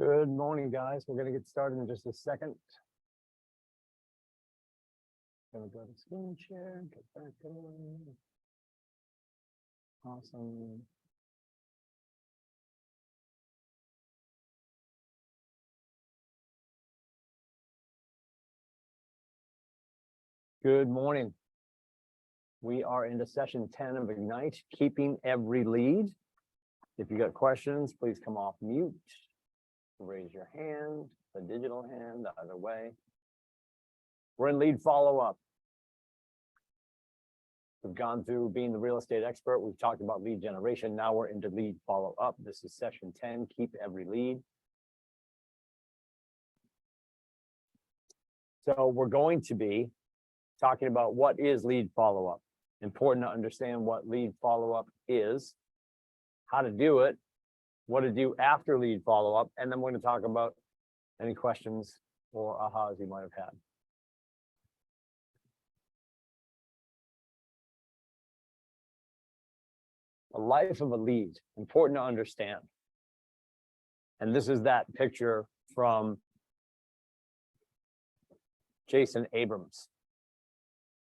Good morning, guys. We're going to get started in just a second. Gonna go to screen share, get back going. Awesome. Good morning. We are into session 10 of Ignite, keeping every lead. If you got questions, please come off mute. Raise your hand, the digital hand, either way. We're in lead follow-up. We've gone through being the real estate expert. We've talked about lead generation. Now we're into lead follow-up. This is session 10, keep every lead. So we're going to be talking about what is lead follow-up. Important to understand what lead follow-up is, how to do it, what to do after lead follow-up, and then we're going to talk about any questions or ahas you might have had. The life of a lead, important to understand. And this is that picture from Jason Abrams,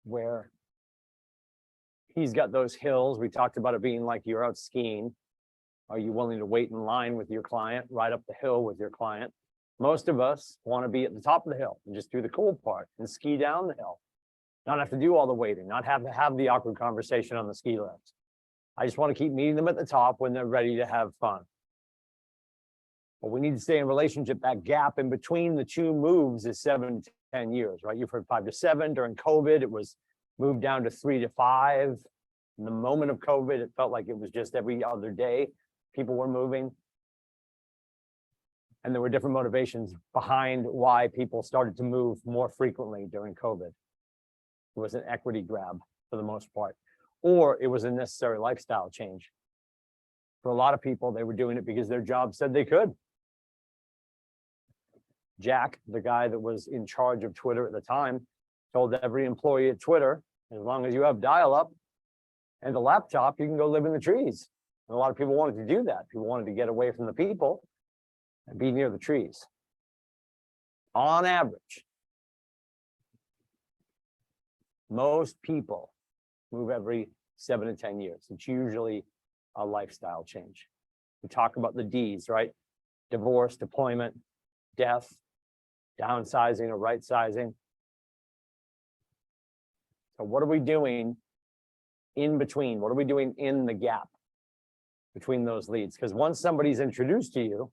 where he's got those hills. We talked about it being like you're out skiing. Are you willing to wait in line with your client, ride up the hill with your client? Most of us want to be at the top of the hill and just do the cool part and ski down the hill. Not have to do all the waiting, not have to have the awkward conversation on the ski lift. I just want to keep meeting them at the top when they're ready to have fun. But we need to stay in relationship. That gap in between the two moves is 7 to 10 years, right? You've heard 5 to 7. During COVID, it was moved down to 3 to 5. In the moment of COVID, it felt like it was just every other day people were moving. And there were different motivations behind why people started to move more frequently during COVID. It was an equity grab for the most part, or it was a necessary lifestyle change. For a lot of people, they were doing it because their job said they could. Jack, the guy that was in charge of Twitter at the time, told every employee at Twitter, as long as you have dial-up and a laptop, you can go live in the trees. And a lot of people wanted to do that. People wanted to get away from the people and be near the trees. On average, most people move every 7 to 10 years. It's usually a lifestyle change. We talk about the D's, right? Divorce, deployment, death, downsizing or right sizing. So what are we doing in between? What are we doing in the gap between those leads? Because once somebody's introduced to you,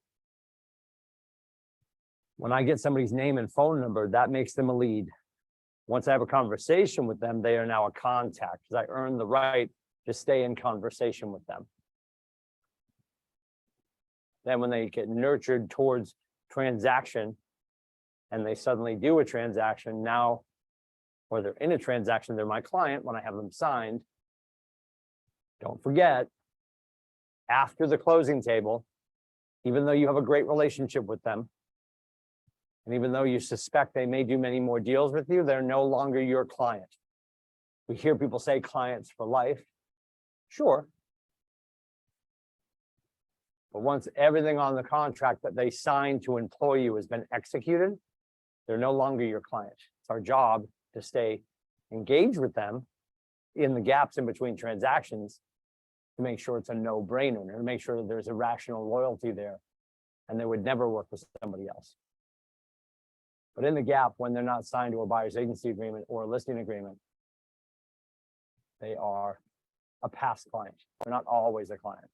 when I get somebody's name and phone number, that makes them a lead. Once I have a conversation with them, they are now a contact because I earn the right to stay in conversation with them. Then when they get nurtured towards transaction and they suddenly do a transaction now, or they're in a transaction, they're my client when I have them signed. Don't forget, after the closing table, even though you have a great relationship with them, and even though you suspect they may do many more deals with you, they're no longer your client. We hear people say clients for life. Sure. But once everything on the contract that they signed to employ you has been executed, they're no longer your client. It's our job to stay engaged with them in the gaps in between transactions to make sure it's a no-brainer, and to make sure that there's a rational loyalty there and they would never work with somebody else. But in the gap, when they're not signed to a buyer's agency agreement or a listing agreement, they are a past client. They're not always a client.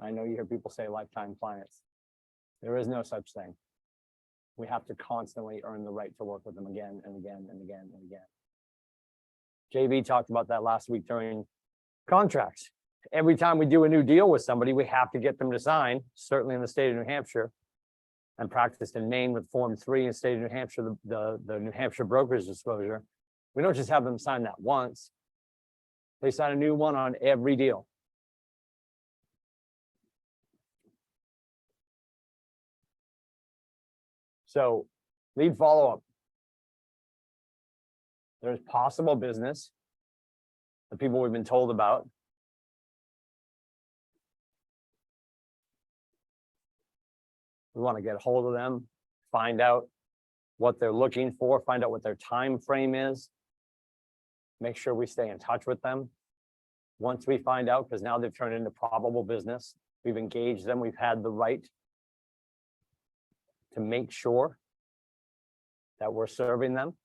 I know you hear people say lifetime clients. There is no such thing. We have to constantly earn the right to work with them again and again and again and again. JB talked about that last week during contracts. Every time we do a new deal with somebody, we have to get them to sign, certainly in the state of New Hampshire, and practiced in Maine with Form 3 in the state of New Hampshire, the New Hampshire broker's disclosure. We don't just have them sign that once. They sign a new one on every deal. So lead follow-up. There's possible business, the people we've been told about. We want to get a hold of them, find out what they're looking for, find out what their time frame is. Make sure we stay in touch with them. Once we find out, because now they've turned into probable business, we've engaged them, we've had the right to make sure that we're serving them.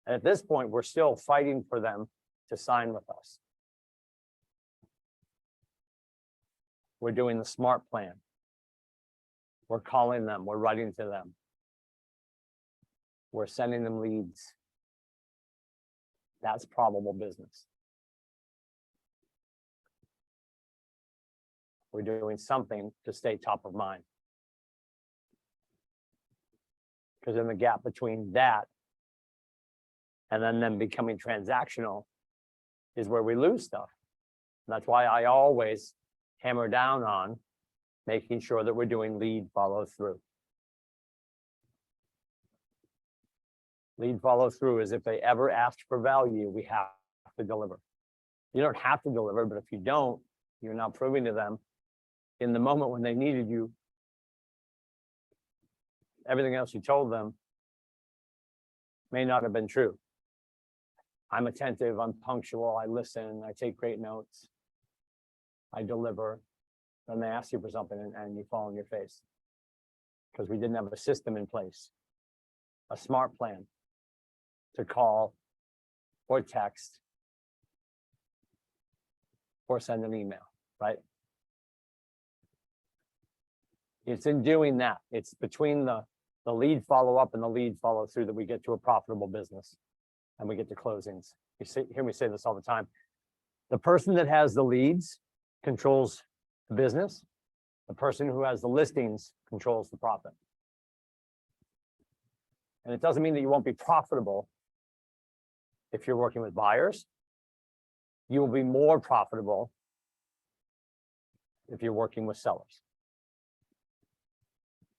And at this point, we're still fighting for them to sign with us. We're doing the SMART plan. We're calling them, we're writing to them. We're sending them leads. That's probable business. We're doing something to stay top of mind. Because in the gap between that and then them becoming transactional is where we lose stuff. And that's why I always hammer down on making sure that we're doing lead follow through. Lead follow through is if they ever ask for value, we have to deliver. You don't have to deliver, but if you don't, you're now proving to them in the moment when they needed you, everything else you told them may not have been true. I'm attentive, I'm punctual, I listen, I take great notes, I deliver. Then they ask you for something and you fall on your face because we didn't have a system in place, a SMART plan to call or text or send an email, right? It's in doing that. It's between the lead follow up and the lead follow through that we get to a profitable business and we get to closings. You hear me say this all the time. The person that has the leads controls the business. The person who has the listings controls the profit. And it doesn't mean that you won't be profitable if you're working with buyers. You will be more profitable if you're working with sellers.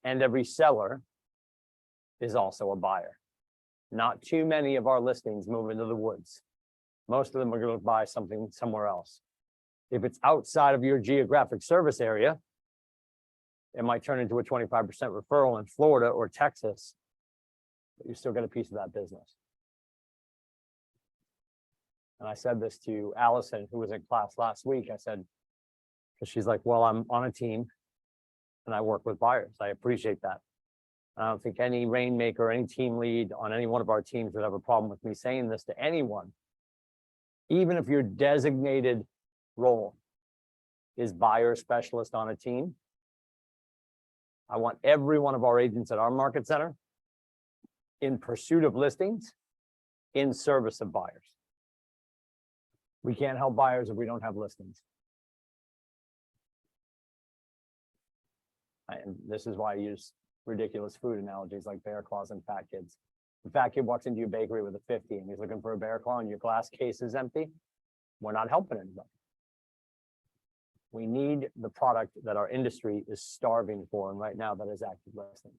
And every seller is also a buyer. Not too many of our listings move into the woods. Most of them are going to buy something somewhere else. If it's outside of your geographic service area, it might turn into a 25% referral in Florida or Texas, but you still get a piece of that business. And I said this to Allison, who was in class last week. I said, because she's like, well, I'm on a team and I work with buyers. I appreciate that. I don't think any rainmaker, any team lead on any one of our teams would have a problem with me saying this to anyone. Even if your designated role is buyer specialist on a team, I want every one of our agents at our market center in pursuit of listings, in service of buyers. We can't help buyers if we don't have listings. And this is why I use ridiculous food analogies like bear claws and fat kids. The fat kid walks into your bakery with a 50 and he's looking for a bear claw and your glass case is empty. We're not helping anybody. We need the product that our industry is starving for, and right now that is active listings.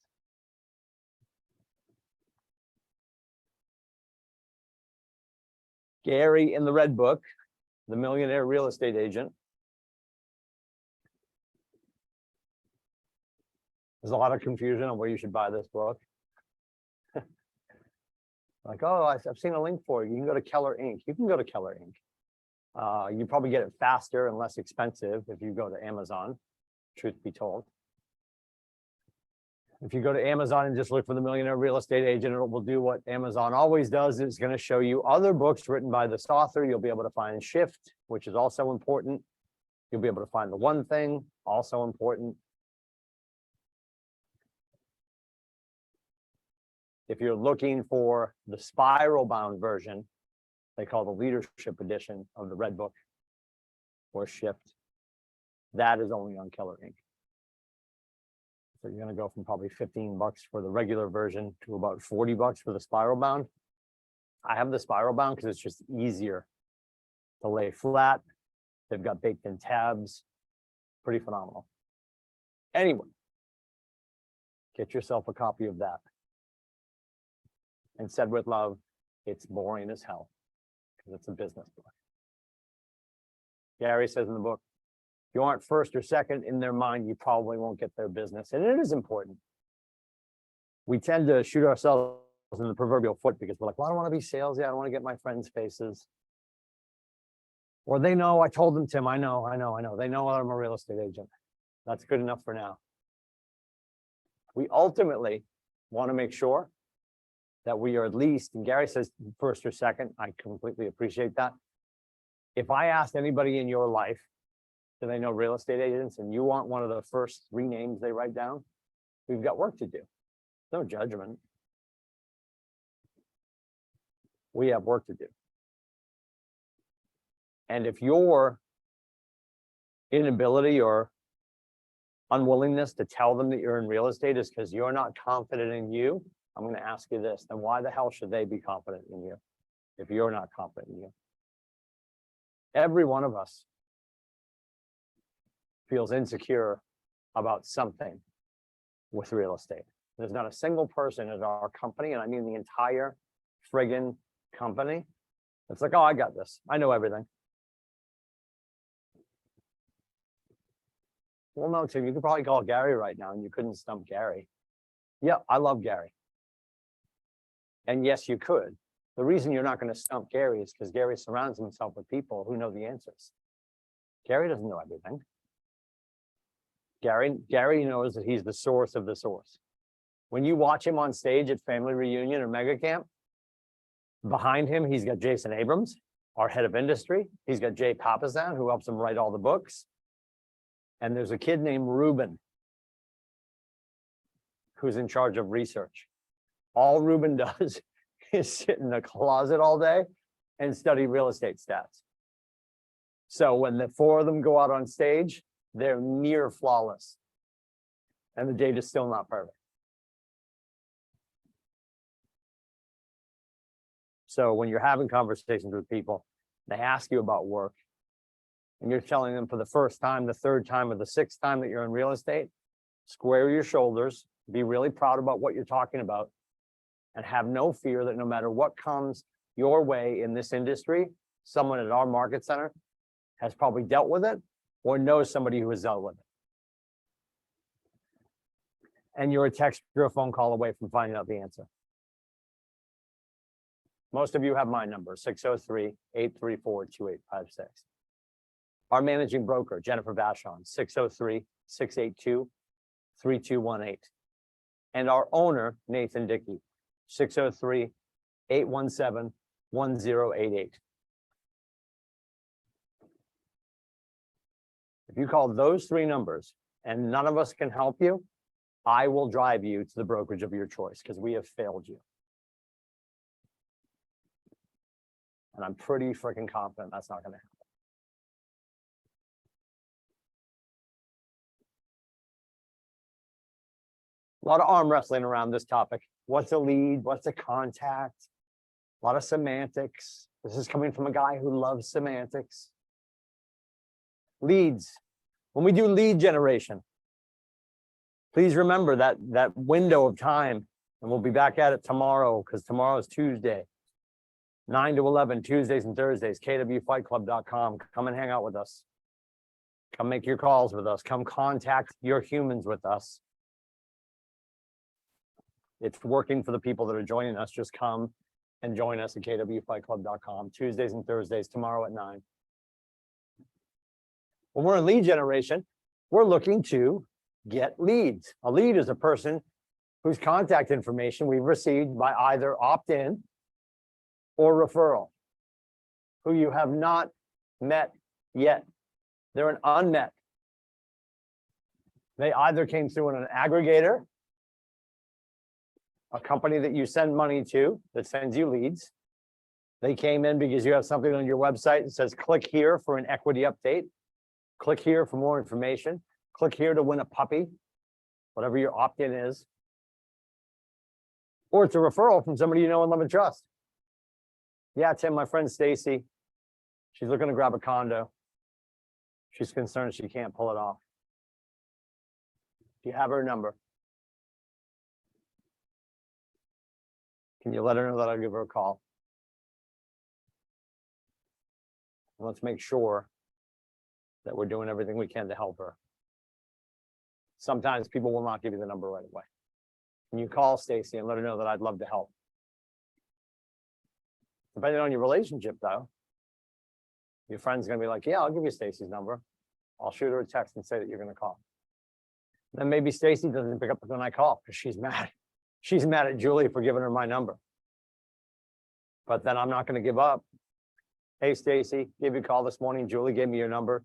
Gary in the Red Book, the millionaire real estate agent. There's a lot of confusion on where you should buy this book. Like, oh, I've seen a link for it. You can go to Keller Inc. You can go to Keller Inc. You probably get it faster and less expensive if you go to Amazon, truth be told. If you go to Amazon and just look for the millionaire real estate agent, it will do what Amazon always does. It's going to show you other books written by this author. You'll be able to find Shift, which is also important. You'll be able to find The One Thing, also important. If you're looking for the spiral bound version, they call the leadership edition of the Red Book or Shift. That is only on Keller Inc. So you're going to go from probably 15 bucks for the regular version to about 40 bucks for the spiral bound. I have the spiral bound because it's just easier to lay flat. They've got baked in tabs. Pretty phenomenal. Anyway, get yourself a copy of that. And Said with Love, it's boring as hell because it's a business book. Gary says in the book, If you aren't first or second in their mind, you probably won't get their business. And it is important. We tend to shoot ourselves in the proverbial foot because we're like, well, I don't want to be salesy. I don't want to get my friends' faces. Or they know, I told them, Tim, I know. They know I'm a real estate agent. That's good enough for now. We ultimately want to make sure that we are at least, and Gary says first or second, I completely appreciate that. If I asked anybody in your life, do they know real estate agents, and you want one of the first 3 names they write down, we've got work to do. No judgment. We have work to do. And if your inability or unwillingness to tell them that you're in real estate is because you're not confident in you, I'm going to ask you this, then why the hell should they be confident in you if you're not confident in you? Every one of us feels insecure about something with real estate. There's not a single person at our company, and I mean the entire friggin' company, it's like, oh, I got this. I know everything. Well, no, Tim, you could probably call Gary right now and you couldn't stump Gary. Yeah, I love Gary. And yes, you could. The reason you're not going to stump Gary is because Gary surrounds himself with people who know the answers. Gary doesn't know everything. Gary knows that he's the source of the source. When you watch him on stage at Family Reunion or Mega Camp, behind him, he's got Jason Abrams, our head of industry. He's got Jay Papasan, who helps him write all the books. And there's a kid named Ruben, who's in charge of research. All Ruben does is sit in a closet all day and study real estate stats. So when the 4 of them go out on stage, they're near flawless. And the data's still not perfect. So when you're having conversations with people, they ask you about work, and you're telling them for the first time, the 3rd time, or the 6th time that you're in real estate, square your shoulders, be really proud about what you're talking about, and have no fear that no matter what comes your way in this industry, someone at our market center has probably dealt with it or knows somebody who has dealt with it. And you're a text or a phone call away from finding out the answer. Most of you have my number, 603-834-2856. Our managing broker, Jennifer Vachon, 603-682-3218. And our owner, Nathan Dickey, 603-817-1088. If you call those 3 numbers and none of us can help you, I will drive you to the brokerage of your choice because we have failed you. And I'm pretty freaking confident that's not going to happen. A lot of arm wrestling around this topic. What's a lead? What's a contact? A lot of semantics. This is coming from a guy who loves semantics. Leads. When we do lead generation, please remember that window of time, and we'll be back at it tomorrow because tomorrow is Tuesday, 9 to 11, Tuesdays and Thursdays, kwfightclub.com. Come and hang out with us. Come make your calls with us. Come contact your humans with us. It's working for the people that are joining us. Just come and join us at kwfightclub.com, Tuesdays and Thursdays, tomorrow at 9. When we're in lead generation, we're looking to get leads. A lead is a person whose contact information we've received by either opt-in or referral, who you have not met yet. They're an unmet. They either came through an aggregator, a company that you send money to that sends you leads. They came in because you have something on your website that says, click here for an equity update. Click here for more information. Click here to win a puppy, whatever your opt-in is. Or it's a referral from somebody you know and love and trust. Yeah, Tim, my friend Stacy, she's looking to grab a condo. She's concerned she can't pull it off. Do you have her number? Can you let her know that I'll give her a call? And let's make sure that we're doing everything we can to help her. Sometimes people will not give you the number right away. Can you call Stacy and let her know that I'd love to help? Depending on your relationship, though, your friend's gonna be like, yeah, I'll give you Stacy's number. I'll shoot her a text and say that you're gonna call. Then maybe Stacy doesn't pick up when I call because she's mad. She's mad at Julie for giving her my number. But then I'm not gonna give up. Hey, Stacy, gave you a call this morning. Julie gave me your number.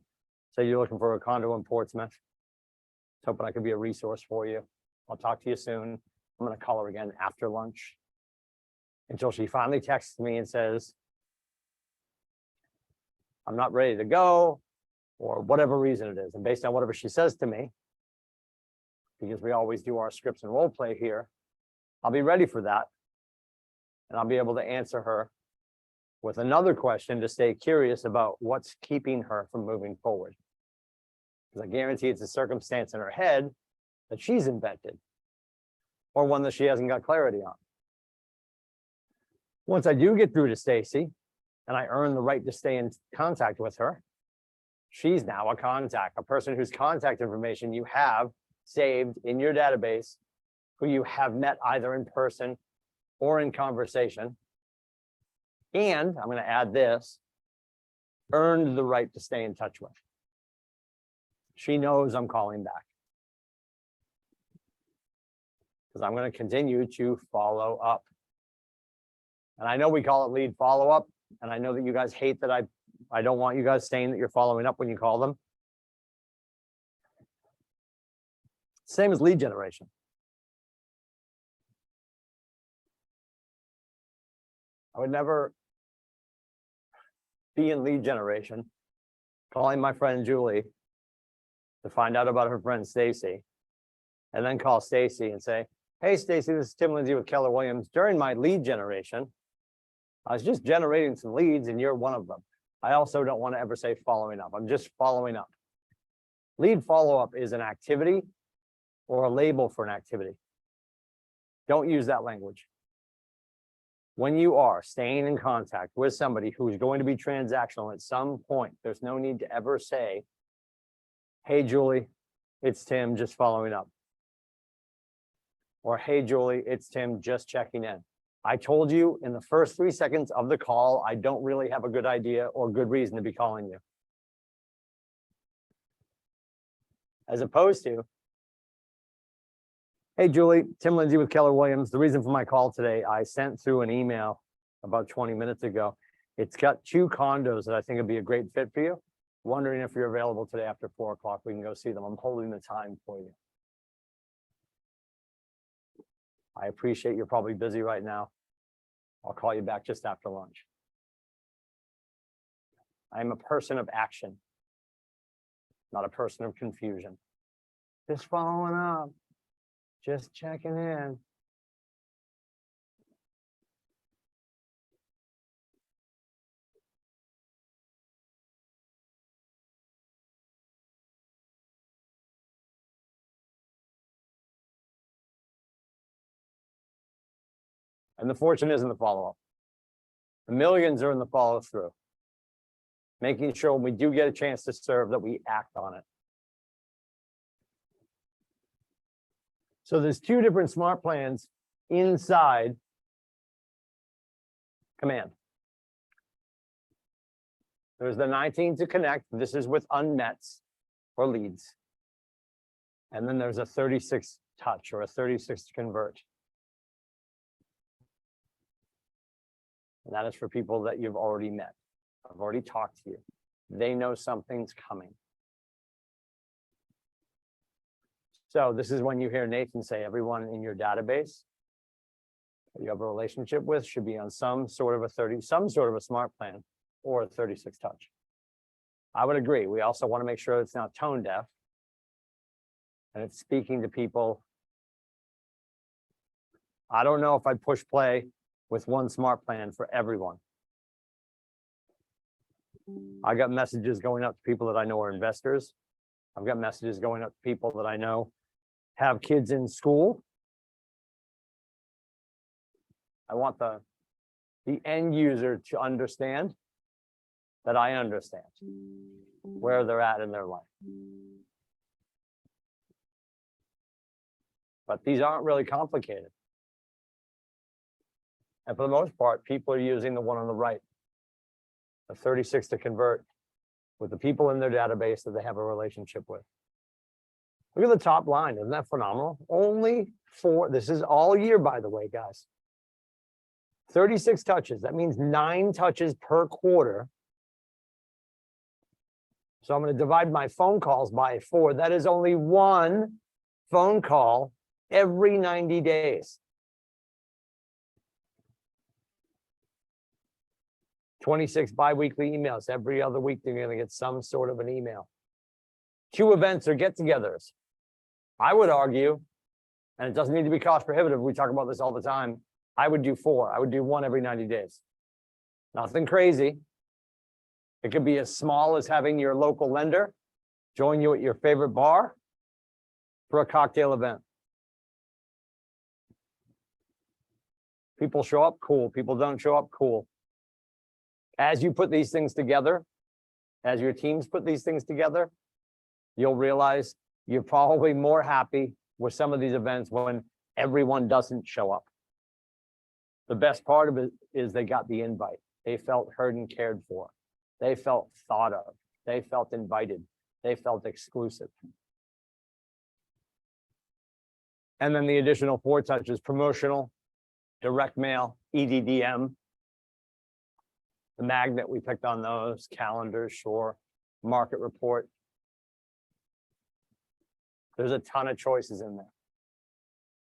Say you're looking for a condo in Portsmouth. Hoping I could be a resource for you. I'll talk to you soon. I'm gonna call her again after lunch. Until she finally texts me and says, I'm not ready to go, or whatever reason it is. And based on whatever she says to me, because we always do our scripts and role play here, I'll be ready for that. And I'll be able to answer her with another question to stay curious about what's keeping her from moving forward. Because I guarantee it's a circumstance in her head that she's invented, or one that she hasn't got clarity on. Once I do get through to Stacy and I earn the right to stay in contact with her, she's now a contact, a person whose contact information you have saved in your database, who you have met either in person or in conversation. And I'm going to add this, earned the right to stay in touch with. She knows I'm calling back. Because I'm going to continue to follow up. And I know we call it lead follow-up, and I know that you guys hate that I don't want you guys saying that you're following up when you call them. Same as lead generation. I would never be in lead generation calling my friend Julie to find out about her friend Stacy, and then call Stacy and say, hey, Stacy, this is Tim Lindsay with Keller Williams. During my lead generation, I was just generating some leads and you're one of them. I also don't want to ever say following up. I'm just following up. Lead follow-up is an activity or a label for an activity. Don't use that language. When you are staying in contact with somebody who's going to be transactional at some point, there's no need to ever say, hey, Julie, it's Tim just following up. Or, hey, Julie, it's Tim just checking in. I told you in the first 3 seconds of the call, I don't really have a good idea or good reason to be calling you. As opposed to, hey, Julie, Tim Lindsay with Keller Williams. The reason for my call today, I sent through an email about 20 minutes ago. It's got 2 condos that I think would be a great fit for you. Wondering if you're available today after 4 o'clock. We can go see them. I'm holding the time for you. I appreciate you're probably busy right now. I'll call you back just after lunch. I'm a person of action, not a person of confusion. Just following up, just checking in. And the fortune isn't the follow-up. The millions are in the follow-through. Making sure when we do get a chance to serve that we act on it. So there's 2 different smart plans inside Command. There's the 19 to connect. This is with unmets or leads. And then there's a 36 touch or a 36 to convert. And that is for people that you've already met. I've already talked to you. They know something's coming. So this is when you hear Nathan say everyone in your database that you have a relationship with should be on some sort of a smart plan or a 36 touch. I would agree. We also want to make sure it's not tone deaf and it's speaking to people. I don't know if I'd push play with one smart plan for everyone. I got messages going out to people that I know are investors. I've got messages going out to people that I know have kids in school. I want the end user to understand that I understand where they're at in their life. But these aren't really complicated. And for the most part, people are using the one on the right, the 36 to convert with the people in their database that they have a relationship with. Look at the top line. Isn't that phenomenal? Only 4, this is all year, by the way, guys. 36 touches. That means 9 touches per quarter. So I'm going to divide my phone calls by 4. That is only 1 phone call every 90 days. 26 biweekly emails. Every other week, they're going to get some sort of an email. 2 events or get-togethers. I would argue, and it doesn't need to be cost prohibitive. We talk about this all the time. I would do 4. I would do 1 every 90 days. Nothing crazy. It could be as small as having your local lender join you at your favorite bar for a cocktail event. People show up, cool. People don't show up, cool. As you put these things together, as your teams put these things together, you'll realize you're probably more happy with some of these events when everyone doesn't show up. The best part of it is they got the invite. They felt heard and cared for. They felt thought of. They felt invited. They felt exclusive. And then the additional 4 touches: promotional, direct mail, EDDM. The magnet, we picked on those, calendars, sure, market report. There's a ton of choices in there.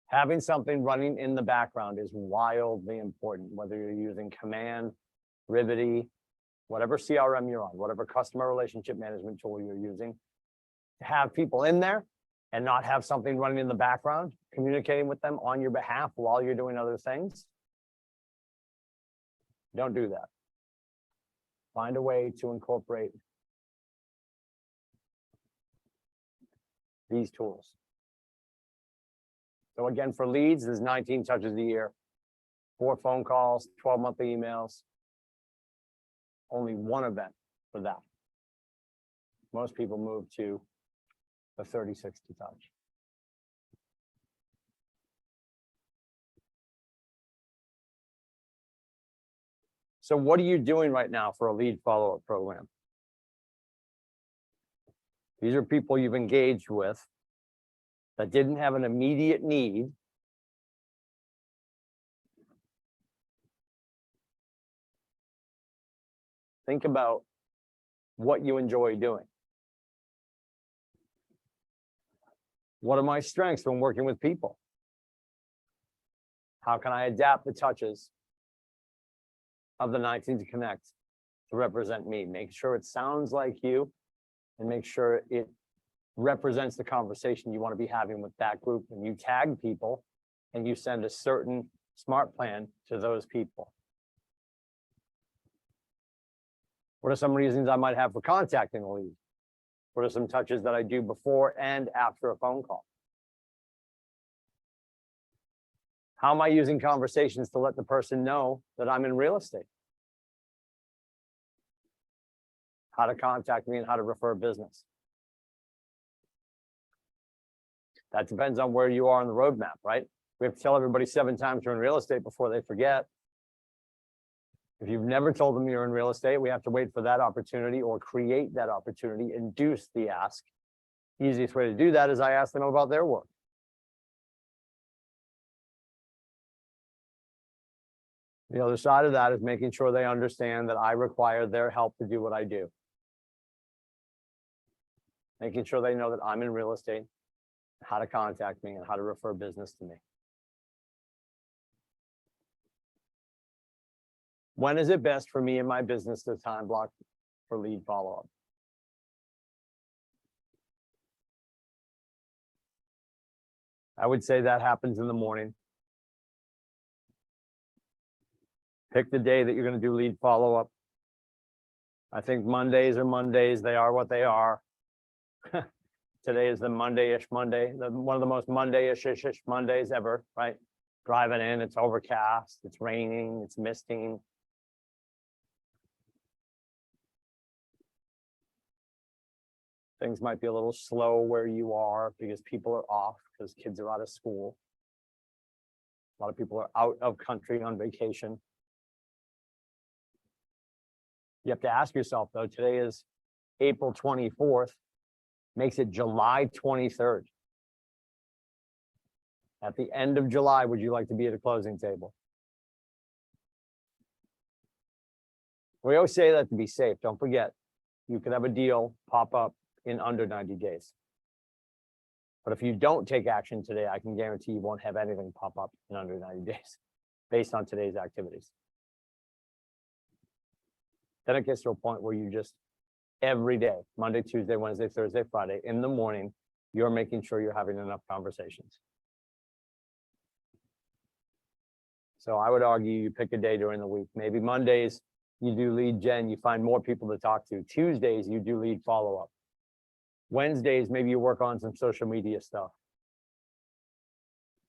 Having something running in the background is wildly important, whether you're using Command, Rivety, whatever CRM you're on, whatever customer relationship management tool you're using. To have people in there and not have something running in the background, communicating with them on your behalf while you're doing other things. Don't do that. Find a way to incorporate these tools. So again, for leads, there's 19 touches a year, 4 phone calls, 12 monthly emails, only 1 event for that. Most people move to the 36 to touch. So what are you doing right now for a lead follow-up program? These are people you've engaged with that didn't have an immediate need. Think about what you enjoy doing. What are my strengths when working with people? How can I adapt the touches of the 19 to connect to represent me? Make sure it sounds like you and make sure it represents the conversation you want to be having with that group. And you tag people and you send a certain smart plan to those people. What are some reasons I might have for contacting a lead? What are some touches that I do before and after a phone call? How am I using conversations to let the person know that I'm in real estate? How to contact me and how to refer business. That depends on where you are on the roadmap, right? We have to tell everybody 7 times you're in real estate before they forget. If you've never told them you're in real estate, we have to wait for that opportunity or create that opportunity, induce the ask. Easiest way to do that is I ask them about their work. The other side of that is making sure they understand that I require their help to do what I do. Making sure they know that I'm in real estate, how to contact me, and how to refer business to me. When is it best for me and my business to time block for lead follow-up? I would say that happens in the morning. Pick the day that you're going to do lead follow-up. I think Mondays are Mondays. They are what they are. Today is the Monday-ish Monday, one of the most Monday-ish Mondays ever, right? Driving in, it's overcast, it's raining, it's misting. Things might be a little slow where you are because people are off, because kids are out of school. A lot of people are out of country on vacation. You have to ask yourself, though, today is April 24th, makes it July 23rd. At the end of July, would you like to be at a closing table? We always say that to be safe. Don't forget, you could have a deal pop up in under 90 days. But if you don't take action today, I can guarantee you won't have anything pop up in under 90 days based on today's activities. Then it gets to a point where you just every day, Monday, Tuesday, Wednesday, Thursday, Friday, in the morning, you're making sure you're having enough conversations. So I would argue you pick a day during the week. Maybe Mondays, you do lead gen, you find more people to talk to. Tuesdays, you do lead follow-up. Wednesdays, maybe you work on some social media stuff.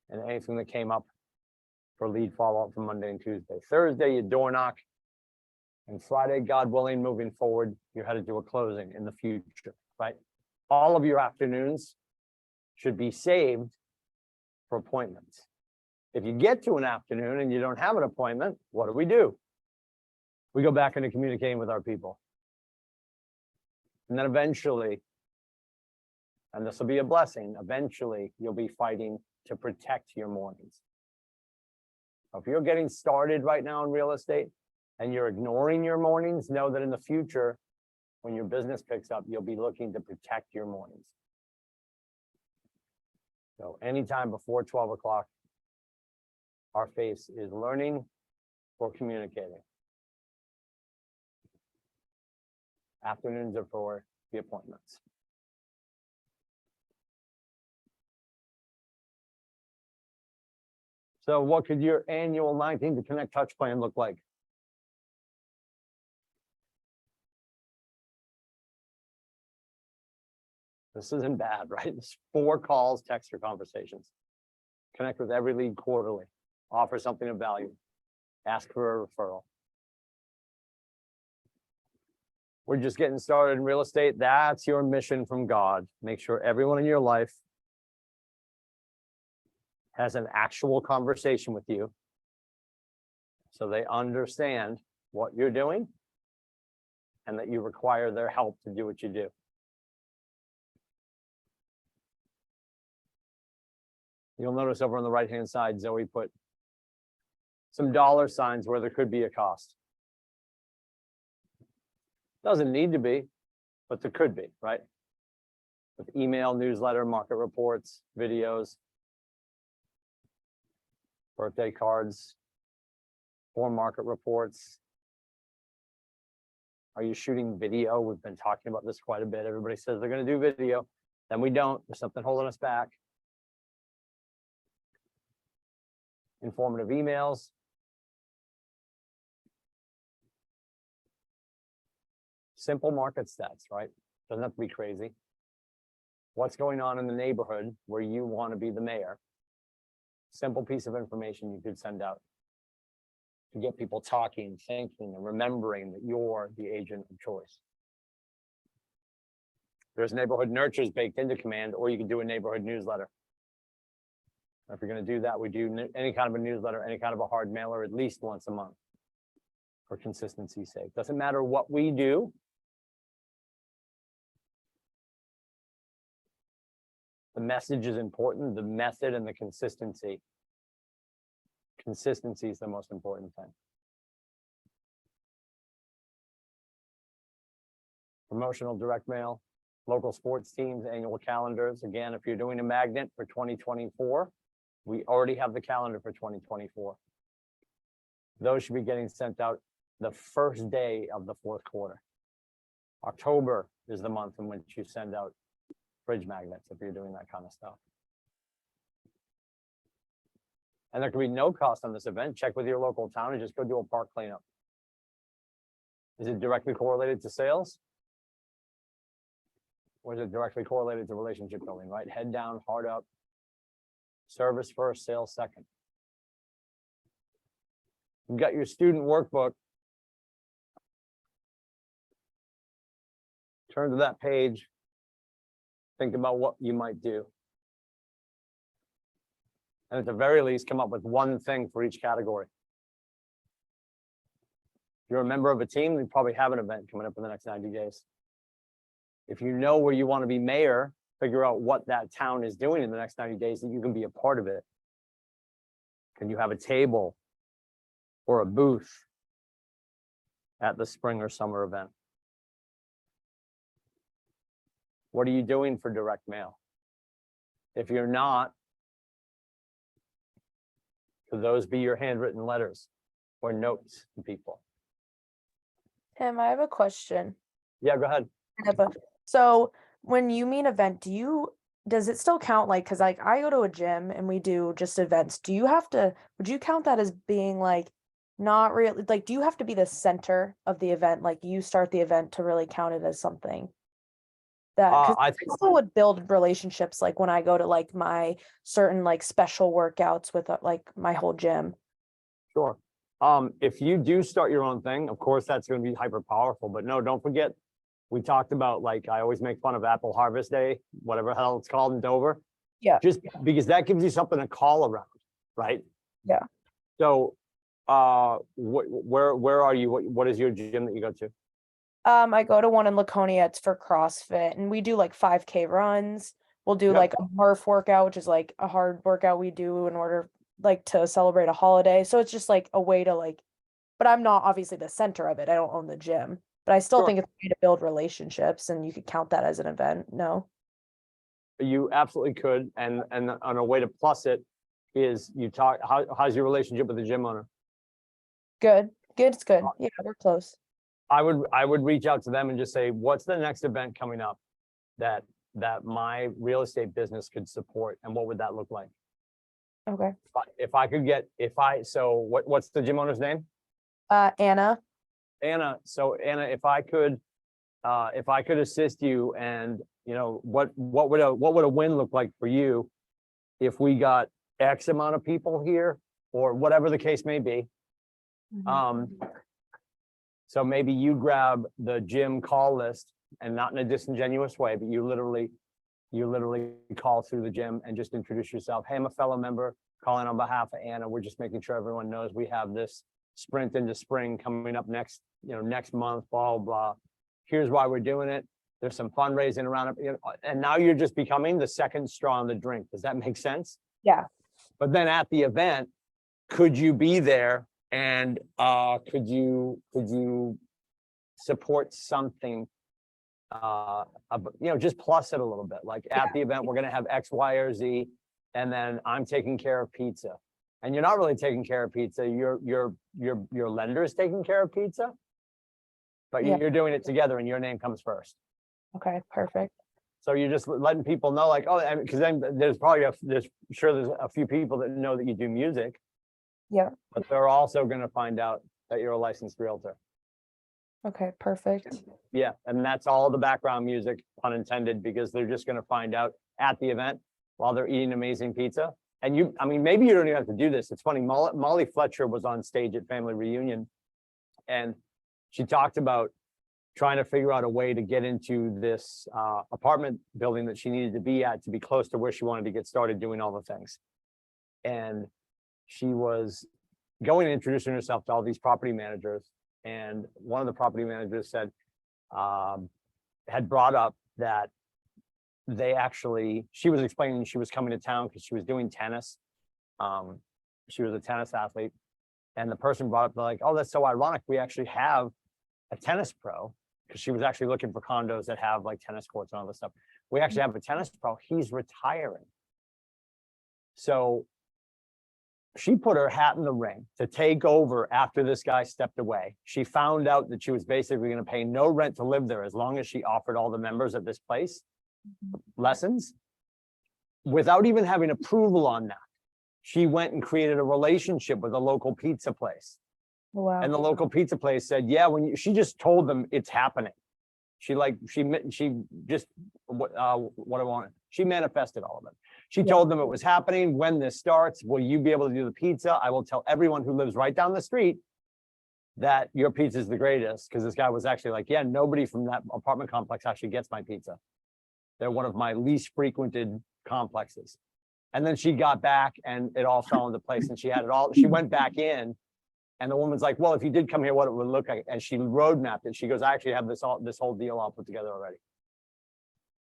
And anything that came up for lead follow-up from Monday and Tuesday. Thursday, you door knock. And Friday, God willing, moving forward, you're headed to a closing in the future, right? All of your afternoons should be saved for appointments. If you get to an afternoon and you don't have an appointment, what do? We go back into communicating with our people. And then eventually, and this will be a blessing, eventually you'll be fighting to protect your mornings. If you're getting started right now in real estate and you're ignoring your mornings, know that in the future, when your business picks up, you'll be looking to protect your mornings. So anytime before 12 o'clock, our face is learning or communicating. Afternoons are for the appointments. So what could your annual 19 to Connect touch plan look like? This isn't bad, right? It's 4 calls, text, or conversations. Connect with every lead quarterly. Offer something of value. Ask for a referral. We're just getting started in real estate. That's your mission from God. Make sure everyone in your life has an actual conversation with you so they understand what you're doing and that you require their help to do what you do. You'll notice over on the right-hand side, Zoe put some dollar signs where there could be a cost. Doesn't need to be, but there could be, right? With email, newsletter, market reports, videos, birthday cards, or market reports. Are you shooting video? We've been talking about this quite a bit. Everybody says they're going to do video, then we don't. There's something holding us back. Informative emails. Simple market stats, right? Doesn't have to be crazy. What's going on in the neighborhood where you want to be the mayor? Simple piece of information you could send out to get people talking, thinking, and remembering that you're the agent of choice. There's neighborhood nurtures baked into Command, or you can do a neighborhood newsletter. If you're going to do that, we do any kind of a newsletter, any kind of a hard mailer at least once a month for consistency's sake. Doesn't matter what we do. The message is important, the method and the consistency. Consistency is the most important thing. Promotional direct mail, local sports teams, annual calendars. Again, if you're doing a magnet for 2024, we already have the calendar for 2024. Those should be getting sent out the first day of the 4th quarter. October is the month in which you send out fridge magnets if you're doing that kind of stuff. And there can be no cost on this event. Check with your local town and just go do a park cleanup. Is it directly correlated to sales? Or is it directly correlated to relationship building, right? Head down, heart up. Service first, sales second. You've got your student workbook. Turn to that page. think about what you might do. And at the very least, come up with one thing for each category. If you're a member of a team, you probably have an event coming up in the next 90 days. If you know where you want to be mayor, figure out what that town is doing in the next 90 days that you can be a part of it. Can you have a table or a booth at the spring or summer event? What are you doing for direct mail? If you're not, could those be your handwritten letters or notes to people? Tim, I have a question. Yeah, go ahead. So when you mean event, does it still count like, cause like I go to a gym and we do just events. Would you count that as being like, not really, like, do you have to be the center of the event? Like you start the event to really count it as something? Cause I think people would build relationships like when I go to like my certain like special workouts with like my whole gym. sure. If you do start your own thing, of course, that's going to be hyper powerful. But no, don't forget, we talked about, like, I always make fun of Apple Harvest Day, whatever the hell it's called in Dover. Yeah. Just because that gives you something to call around, right? Yeah. So, where are you? What is your gym that you go to? I go to one in Laconia, it's for CrossFit, and we do like 5K runs. We'll do Yep. like a Murph workout, which is like a hard workout we do in order like to celebrate a holiday. So it's just like a way to like, but I'm not obviously the center of it. I don't own the gym, but I still Sure. think it's a way to build relationships, and you could count that as an event. No. You absolutely could, and on a way to plus it is you talk. How's your relationship with the gym owner? Good. Good. It's good. Yeah, we're close. I would reach out to them and just say, what's the next event coming up that my real estate business could support, and what would that look like? Okay. If I could get, so what's the gym owner's name? Anna. Anna. So Anna, if I could assist you, and what would a win look like for you if we got X amount of people here, or whatever the case may be. So maybe you grab the gym call list, and not in a disingenuous way, but you literally call through the gym and just introduce yourself. Hey, I'm a fellow member calling on behalf of Anna. We're just making sure everyone knows we have this sprint into spring coming up next month, blah, blah, blah. Here's why we're doing it. There's some fundraising around it, and now you're just becoming the second straw in the drink. Does that make sense? Yeah. But then at the event, could you be there, and could you support something? Just plus it a little bit. Like at the event, we're going to have X, Y, or Z, and then I'm taking care of pizza. And you're not really taking care of pizza. Your lender is taking care of pizza, but you're doing it together, and your name comes first. Okay, perfect. So you're just letting people know, like, oh, because then there's a few people that know that you do music. Yeah. But they're also going to find out that you're a licensed realtor. Okay, perfect. Yeah, and that's all the background music, pun intended, because they're just going to find out at the event while they're eating amazing pizza. And maybe you don't even have to do this. It's funny, Molly Fletcher was on stage at Family Reunion, and she talked about trying to figure out a way to get into this apartment building that she needed to be at to be close to where she wanted to get started doing all the things. And she was going and introducing herself to all these property managers. And one of the property managers said, had brought up that she was explaining she was coming to town because she was doing tennis. She was a tennis athlete. And the person brought up, like, oh, that's so ironic. We actually have a tennis pro, because she was actually looking for condos that have like tennis courts and all this stuff. We actually have a tennis pro. He's retiring. So she put her hat in the ring to take over after this guy stepped away. She found out that she was basically going to pay no rent to live there as long as she offered all the members of this place lessons. Without even having approval on that, she went and created a relationship with a local pizza place. Wow. And the local pizza place said, yeah, she just told them it's happening. She manifested all of it. She told them it was happening. When this starts, will you be able to do the pizza? I will tell everyone who lives right down the street that your pizza is the greatest. Because this guy was actually like, yeah, nobody from that apartment complex actually gets my pizza. They're one of my least frequented complexes. And then she got back and it all fell into place and she had it all, she went back in. And the woman's like, well, if you did come here, what it would look like. And she road mapped it. She goes, I actually have this whole deal all put together already.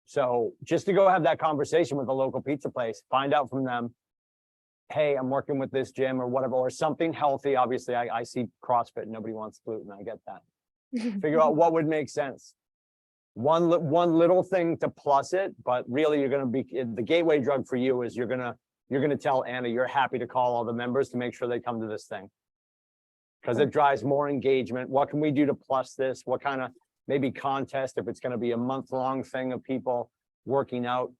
So just to go have that conversation with the local pizza place, find out from them, hey, I'm working with this gym or whatever, or something healthy. Obviously, I see CrossFit, nobody wants gluten, I get that. Figure out what would make sense. One little thing to plus it, but really you're gonna be, the gateway drug for you is you're gonna tell Anna you're happy to call all the members to make sure they come to this thing. Because it drives more engagement. What can we do to plus this? What kind of maybe contest, if it's gonna be a month-long thing of people working out?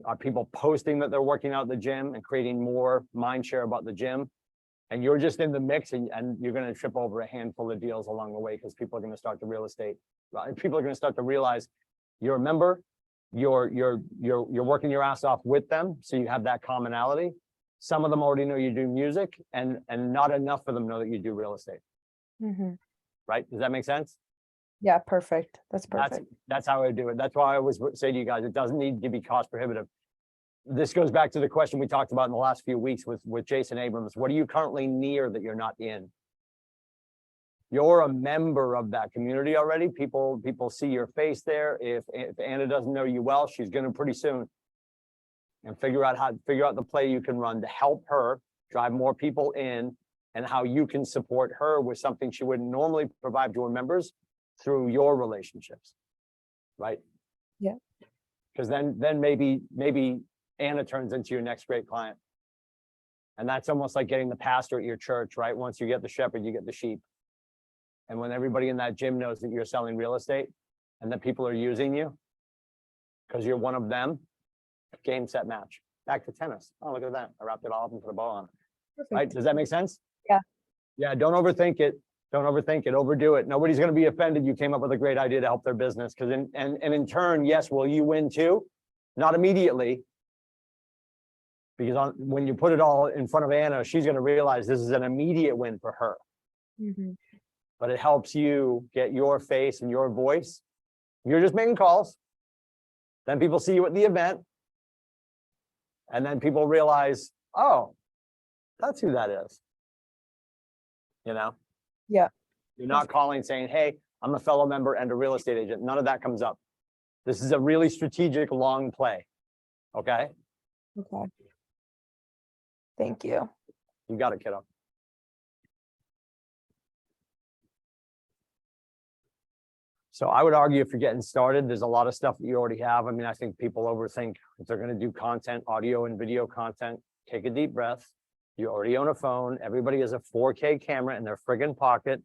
Are people posting that they're working out at the gym and creating more mind share about the gym? And you're just in the mix and you're gonna trip over a handful of deals along the way because people are gonna start to real estate. People are gonna start to realize you're a member, you're working your ass off with them, so you have that commonality. Some of them already know you do music and not enough of them know that you do real estate. Right? Does that make sense? Yeah, perfect. That's perfect. That's how I do it. That's why I always say to you guys, it doesn't need to be cost prohibitive. This goes back to the question we talked about in the last few weeks with Jason Abrams. What are you currently near that you're not in? You're a member of that community already. People see your face there. If Anna doesn't know you well, she's gonna pretty soon. And figure out the play you can run to help her drive more people in, and how you can support her with something she wouldn't normally provide to her members through your relationships, right? Yeah. Because then maybe Anna turns into your next great client. And that's almost like getting the pastor at your church, right? Once you get the shepherd, you get the sheep. And when everybody in that gym knows that you're selling real estate and that people are using you because you're one of them, game, set, match. Back to tennis. Oh, look at that. I wrapped it all up and put a bow on it. Perfect. Right? Does that make sense? Yeah. Yeah, don't overthink it. Don't overthink it, overdo it. Nobody's going to be offended you came up with a great idea to help their business. Because in turn, yes, will you win too? Not immediately. Because when you put it all in front of Anna, she's going to realize this is an immediate win for her. But it helps you get your face and your voice. You're just making calls. Then people see you at the event. And then people realize, oh, that's who that is. You know? Yeah. You're not calling saying, hey, I'm a fellow member and a real estate agent. None of that comes up. This is a really strategic long play. Okay? Okay. Thank you. You got it, kiddo. So I would argue if you're getting started, there's a lot of stuff that you already have. I mean, I think people overthink if they're going to do content, audio and video content. Take a deep breath. You already own a phone. Everybody has a 4K camera in their friggin' pocket.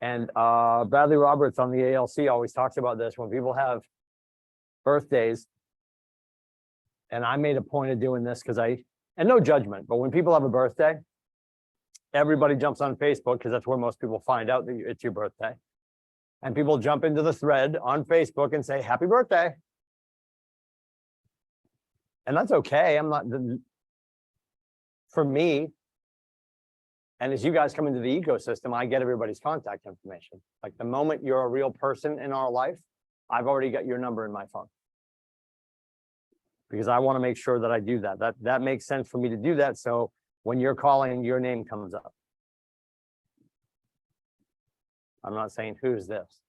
And Bradley Roberts on the ALC always talks about this when people have birthdays. And I made a point of doing this because and no judgment, but when people have a birthday, everybody jumps on Facebook because that's where most people find out that it's your birthday. And people jump into the thread on Facebook and say, happy birthday. And that's okay. I'm not, for me, and as you guys come into the ecosystem, I get everybody's contact information. Like the moment you're a real person in our life, I've already got your number in my phone. Because I want to make sure that I do that. That makes sense for me to do that. So when you're calling, your name comes up. I'm not saying who's this.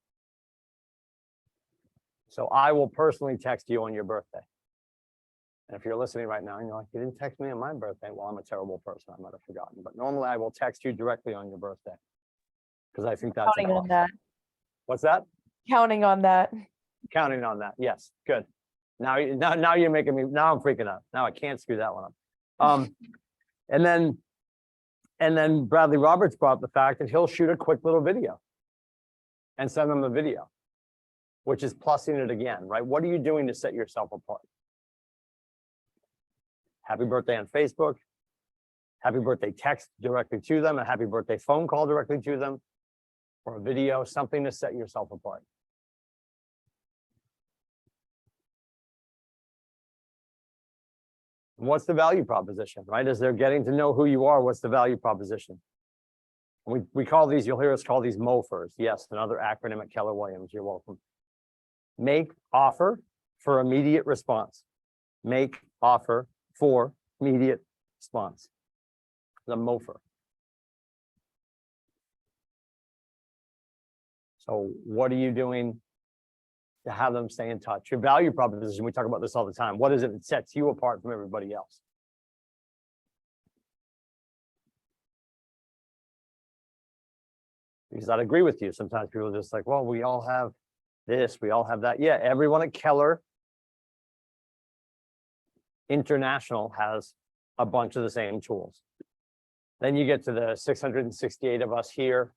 So I will personally text you on your birthday. And if you're listening right now and you're like, you didn't text me on my birthday. Well, I'm a terrible person. I might have forgotten. But normally I will text you directly on your birthday. Because I think that's Counting on that. What's that? Counting on that. Counting on that. Yes. Good. Now you're making me, now I'm freaking out. Now I can't screw that one up. And then Bradley Roberts brought up the fact that he'll shoot a quick little video and send them the video, which is plussing it again, right? What are you doing to set yourself apart? Happy birthday on Facebook, happy birthday text directly to them, a happy birthday phone call directly to them, or a video, something to set yourself apart. And what's the value proposition, right? As they're getting to know who you are, what's the value proposition? We call these, you'll hear us call these MOFRs. Yes, another acronym at Keller Williams. You're welcome. Make, offer, for immediate response. Make offer for immediate response. The MOFR. So what are you doing to have them stay in touch? Your value proposition, we talk about this all the time. What is it that sets you apart from everybody else? Because I'd agree with you. Sometimes people are just like, well, we all have this, we all have that. Yeah, everyone at Keller International has a bunch of the same tools. Then you get to the 668 of us here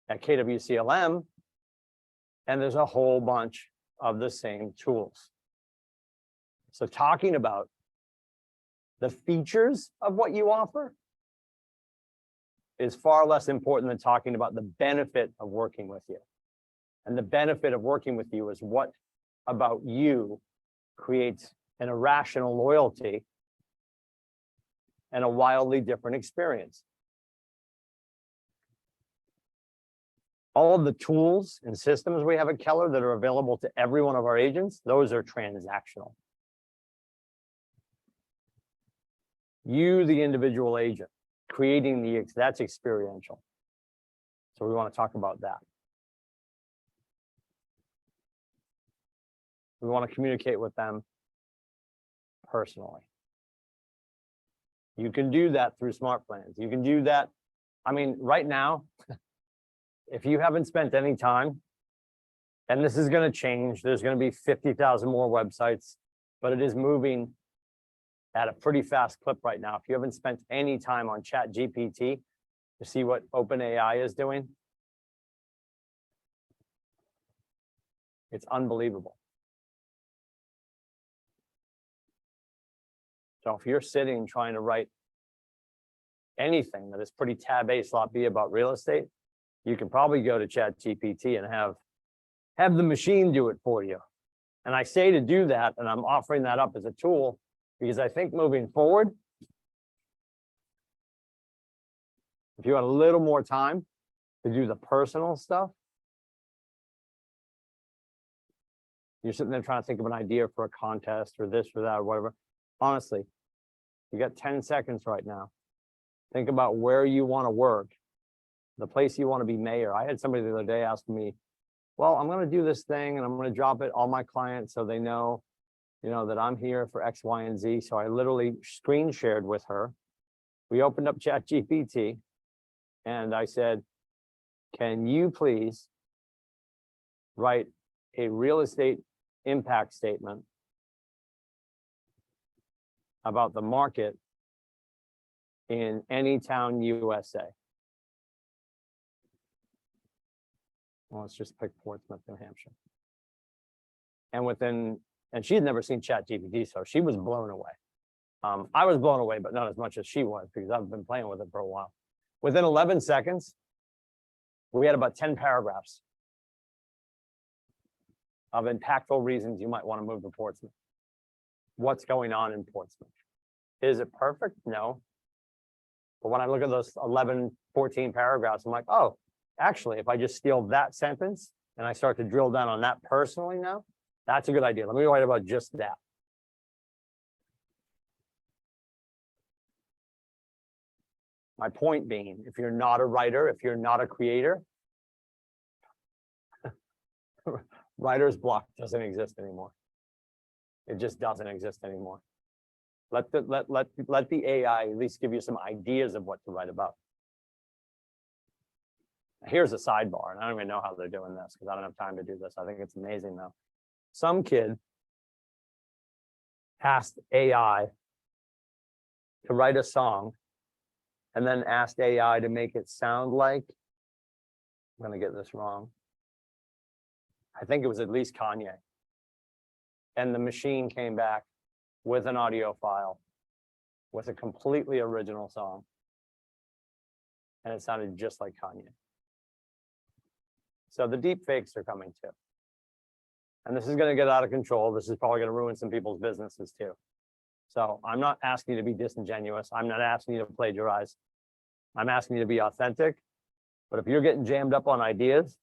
at KWCLM, and there's a whole bunch of the same tools. So talking about the features of what you offer is far less important than talking about the benefit of working with you. And the benefit of working with you is what about you creates an irrational loyalty and a wildly different experience. All of the tools and systems we have at Keller that are available to every one of our agents, those are transactional. You, the individual agent, creating that's experiential. So we want to talk about that. We want to communicate with them personally. You can do that through smart plans. You can do that. I mean, right now, if you haven't spent any time, and this is going to change, there's going to be 50,000 more websites, but it is moving at a pretty fast clip right now. If you haven't spent any time on ChatGPT to see what OpenAI is doing, it's unbelievable. So if you're sitting trying to write anything that is pretty tab A slot B about real estate, you can probably go to ChatGPT and have the machine do it for you. And I say to do that, and I'm offering that up as a tool because I think moving forward, if you had a little more time to do the personal stuff, you're sitting there trying to think of an idea for a contest or this or that or whatever. Honestly, you got 10 seconds right now. Think about where you want to work, the place you want to be mayor. I had somebody the other day asking me, well, I'm going to do this thing and I'm going to drop it all my clients so they know, that I'm here for X, Y, and Z. So I literally screen shared with her. We opened up ChatGPT and I said, can you please write a real estate impact statement about the market in any town USA? Well, let's just pick Portsmouth, New Hampshire. And she had never seen ChatGPT, so she was blown away. I was blown away, but not as much as she was because I've been playing with it for a while. Within 11 seconds, we had about 10 paragraphs of impactful reasons you might want to move to Portsmouth. What's going on in Portsmouth? Is it perfect? No. But when I look at those 11, 14 paragraphs, I'm like, oh, actually, if I just steal that sentence and I start to drill down on that personally now, that's a good idea. Let me write about just that. My point being, if you're not a writer, if you're not a creator, writer's block doesn't exist anymore. It just doesn't exist anymore. Let the AI at least give you some ideas of what to write about. Here's a sidebar, and I don't even know how they're doing this because I don't have time to do this. I think it's amazing though. Some kid asked AI to write a song and then asked AI to make it sound like, I'm going to get this wrong. I think it was at least Kanye. And the machine came back with an audio file with a completely original song. And it sounded just like Kanye. So the deep fakes are coming too. And this is going to get out of control. This is probably going to ruin some people's businesses too. So I'm not asking you to be disingenuous. I'm not asking you to plagiarize. I'm asking you to be authentic. But if you're getting jammed up on ideas,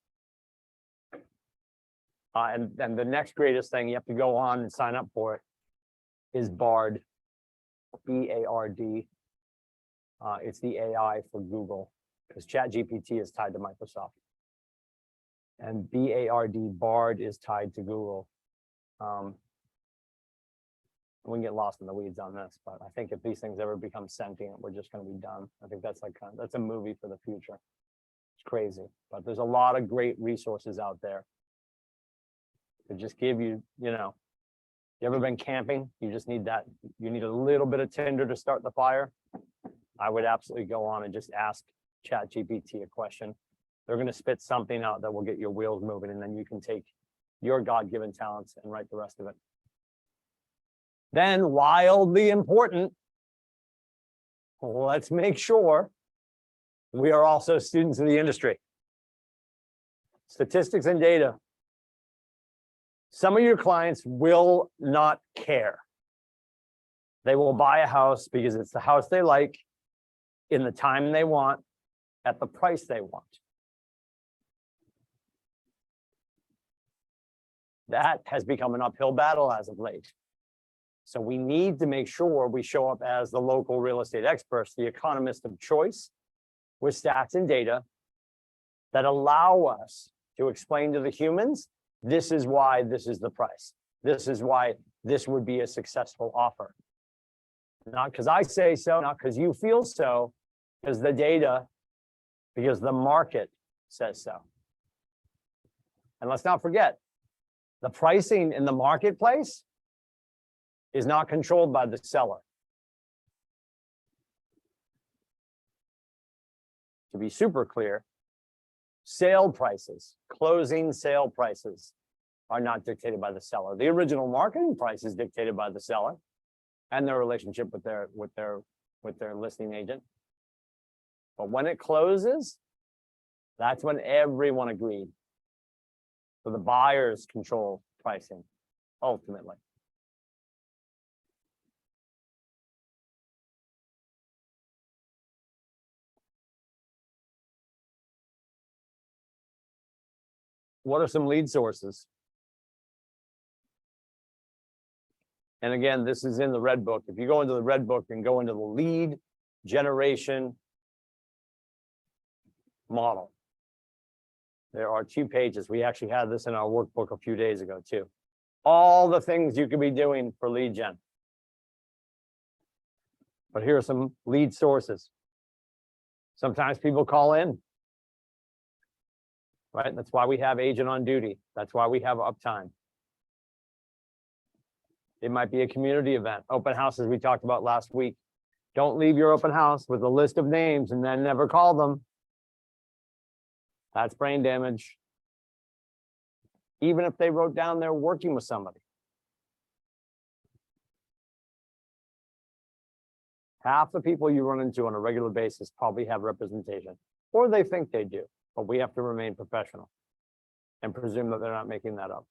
And the next greatest thing, you have to go on and sign up for it, is Bard, B-A-R-D. It's the AI for Google, because ChatGPT is tied to Microsoft. And B-A-R-D, Bard, is tied to Google. We can get lost in the weeds on this, but I think if these things ever become sentient, we're just going to be done. I think that's like that's a movie for the future. It's crazy, but there's a lot of great resources out there to just give you, you ever been camping? You just need that. You need a little bit of tinder to start the fire. I would absolutely go on and just ask ChatGPT a question. They're going to spit something out that will get your wheels moving, and then you can take your God-given talents and write the rest of it. Then, wildly important, let's make sure we are also students of the industry. Statistics and data. Some of your clients will not care. They will buy a house because it's the house they like, in the time they want, at the price they want. That has become an uphill battle as of late. So we need to make sure we show up as the local real estate experts, the economist of choice, with stats and data that allow us to explain to the humans, this is why this is the price. This is why this would be a successful offer. Not because I say so, not because you feel so, because the data, because the market says so. And let's not forget, the pricing in the marketplace is not controlled by the seller. To be super clear, sale prices, closing sale prices, are not dictated by the seller. The original marketing price is dictated by the seller and their relationship with their listing agent. But when it closes, that's when everyone agreed. So the buyers control pricing, ultimately. What are some lead sources? And again, this is in the Red Book. If you go into the Red Book and go into the lead generation model, there are 2 pages. We actually had this in our workbook a few days ago too. All the things you could be doing for lead gen. But here are some lead sources. Sometimes people call in. Right? That's why we have agent on duty. That's why we have uptime. It might be a community event, open houses we talked about last week. Don't leave your open house with a list of names and then never call them. That's brain damage. Even if they wrote down they're working with somebody. Half the people you run into on a regular basis probably have representation, or they think they do. But we have to remain professional and presume that they're not making that up.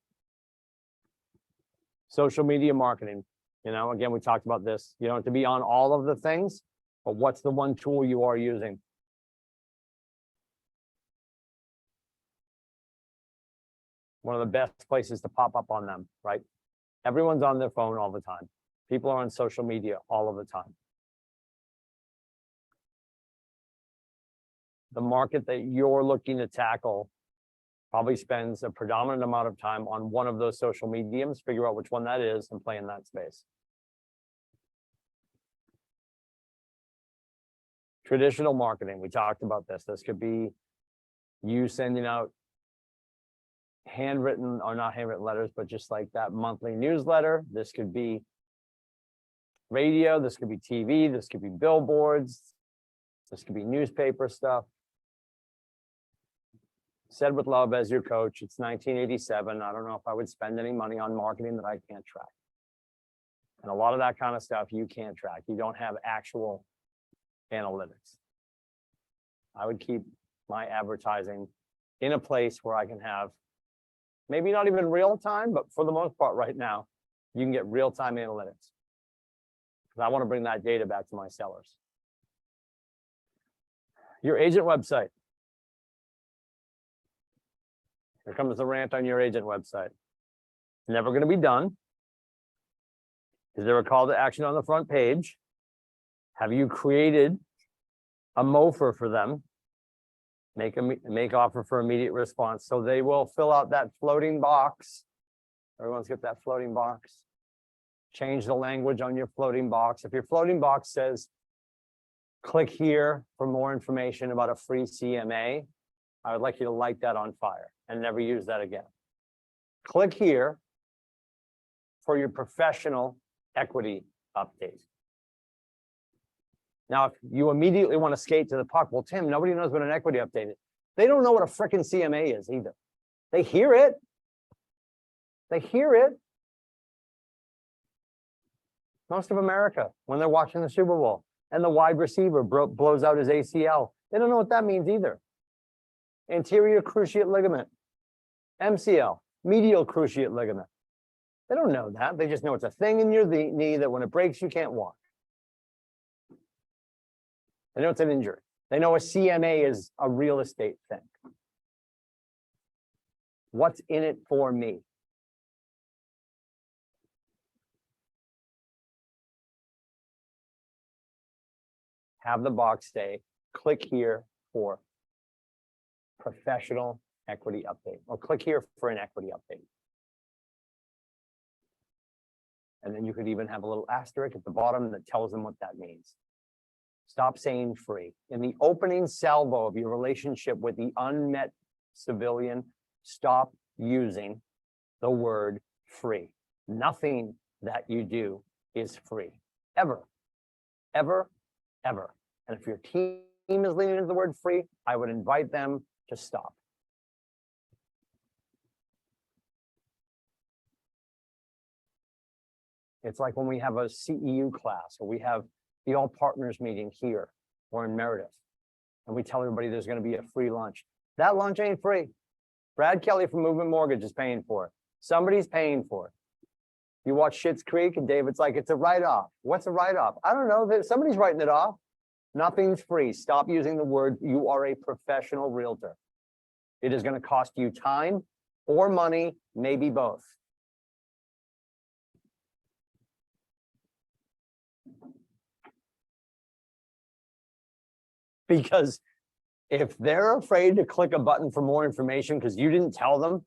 Social media marketing, again, we talked about this. You don't have to be on all of the things, but what's the one tool you are using? One of the best places to pop up on them, right? Everyone's on their phone all the time. People are on social media all of the time. The market that you're looking to tackle probably spends a predominant amount of time on one of those social mediums, figure out which one that is, and play in that space. Traditional marketing, we talked about this. This could be you sending out handwritten, or not handwritten letters, but just like that monthly newsletter. This could be radio, this could be TV, this could be billboards, this could be newspaper stuff. Said with love as your coach, it's 1987. I don't know if I would spend any money on marketing that I can't track. And a lot of that kind of stuff you can't track. You don't have actual analytics. I would keep my advertising in a place where I can have maybe not even real time, but for the most part right now, you can get real-time analytics. Because I want to bring that data back to my sellers. Your agent website. Here comes the rant on your agent website. Never going to be done. Is there a call to action on the front page? Have you created a MOFR for them? Make offer for immediate response. So they will fill out that floating box. Everyone's got that floating box. Change the language on your floating box. If your floating box says, click here for more information about a free CMA, I would like you to light that on fire and never use that again. Click here for your professional equity update. Now, if you immediately want to skate to the puck, well, Tim, nobody knows what an equity update is. They don't know what a frickin' CMA is either. They hear it. They hear it. Most of America, when they're watching the Super Bowl and the wide receiver blows out his ACL, they don't know what that means either. Anterior cruciate ligament, MCL, medial cruciate ligament. They don't know that. They just know it's a thing in your knee that when it breaks, you can't walk. They know it's an injury. They know a CMA is a real estate thing. What's in it for me? Have the box say, click here for professional equity update, or click here for an equity update. And then you could even have a little asterisk at the bottom that tells them what that means. Stop saying free. In the opening salvo of your relationship with the unmet civilian, stop using the word free. Nothing that you do is free, ever, ever, ever. And if your team is leaning into the word free, I would invite them to stop. It's like when we have a CEU class, or we have the all partners meeting here or in Meredith, and we tell everybody there's going to be a free lunch. That lunch ain't free. Brad Kelly from Movement Mortgage is paying for it. Somebody's paying for it. You watch Schitt's Creek and David's like, it's a write-off. What's a write-off? I don't know. Somebody's writing it off. Nothing's free. Stop using the word, you are a professional realtor. It is going to cost you time or money, maybe both. Because if they're afraid to click a button for more information because you didn't tell them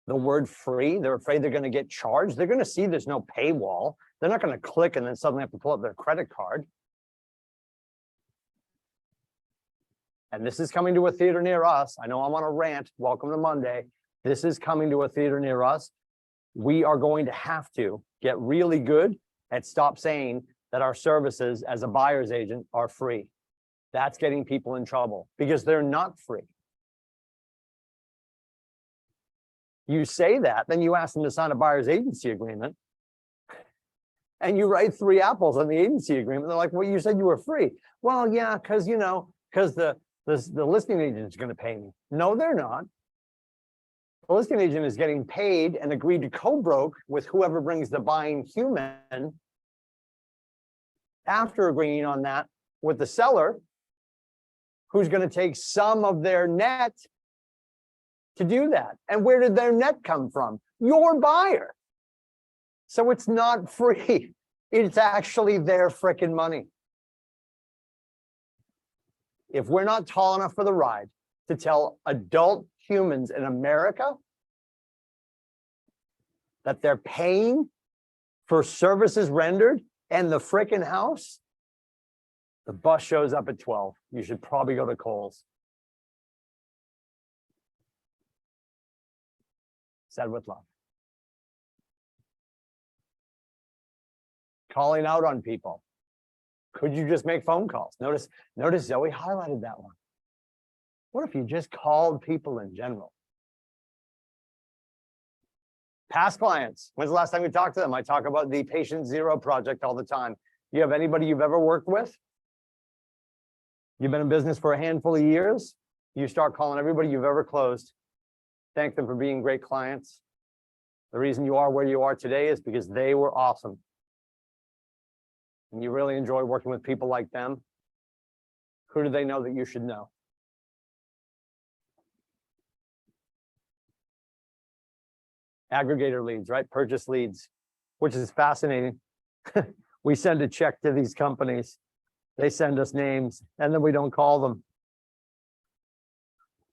the word free, they're afraid they're going to get charged. They're going to see there's no paywall. They're not going to click and then suddenly have to pull up their credit card. And this is coming to a theater near us. I know I'm on a rant. Welcome to Monday. This is coming to a theater near us. We are going to have to get really good at stop saying that our services as a buyer's agent are free. That's getting people in trouble because they're not free. You say that, then you ask them to sign a buyer's agency agreement and you write 3 apples on the agency agreement. They're like, well, you said you were free. Well, yeah, because, you know, because the listing agent is going to pay me. No, they're not. The listing agent is getting paid and agreed to co-broke with whoever brings the buying human after agreeing on that with the seller, who's going to take some of their net to do that. And where did their net come from? Your buyer. So it's not free. It's actually their frickin' money. If we're not tall enough for the ride to tell adult humans in America that they're paying for services rendered and the frickin' house, the bus shows up at 12. You should probably go to Kohl's. Said with love. Calling out on people. Could you just make phone calls? Notice Zoe highlighted that one. What if you just called people in general? Past clients. When's the last time we talked to them? I talk about the Patient Zero project all the time. You have anybody you've ever worked with? You've been in business for a handful of years. You start calling everybody you've ever closed. Thank them for being great clients. The reason you are where you are today is because they were awesome. And you really enjoy working with people like them. Who do they know that you should know? Aggregator leads, right? Purchase leads, which is fascinating. We send a check to these companies. They send us names and then we don't call them.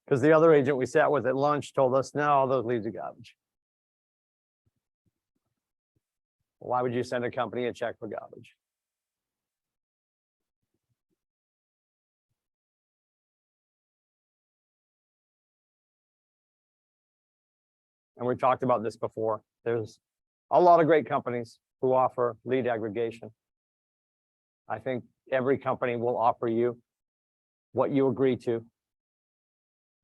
Because the other agent we sat with at lunch told us, no, all those leads are garbage. Why would you send a company a check for garbage? And we talked about this before. There's a lot of great companies who offer lead aggregation. I think every company will offer you what you agree to.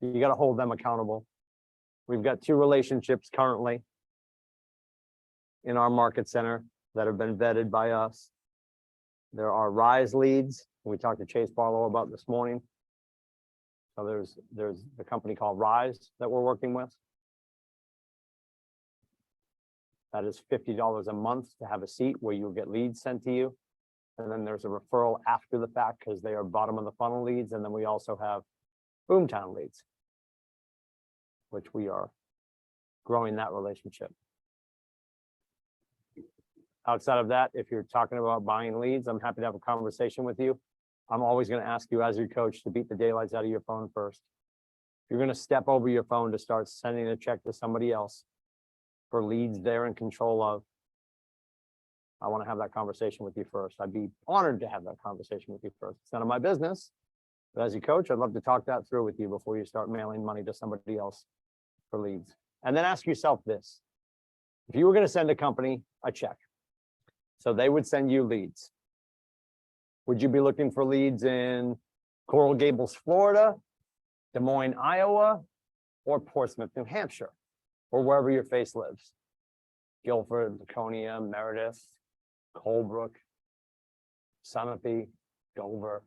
You got to hold them accountable. We've got 2 relationships currently in our market center that have been vetted by us. There are Rise leads. We talked to Chase Barlow about this morning. So there's the company called Rise that we're working with. That is $50 a month to have a seat where you'll get leads sent to you. And then there's a referral after the fact because they are bottom of the funnel leads. And then we also have Boomtown leads, which we are growing that relationship. Outside of that, if you're talking about buying leads, I'm happy to have a conversation with you. I'm always going to ask you as your coach to beat the daylights out of your phone first. If you're going to step over your phone to start sending a check to somebody else for leads they're in control of, I want to have that conversation with you first. I'd be honored to have that conversation with you first. It's none of my business, but as your coach, I'd love to talk that through with you before you start mailing money to somebody else for leads. And then ask yourself this: if you were going to send a company a check, so they would send you leads, would you be looking for leads in Coral Gables, Florida, Des Moines, Iowa, or Portsmouth, New Hampshire, or wherever your face lives? Guilford, Laconia, Meredith, Colebrook, Sunapee, Dover.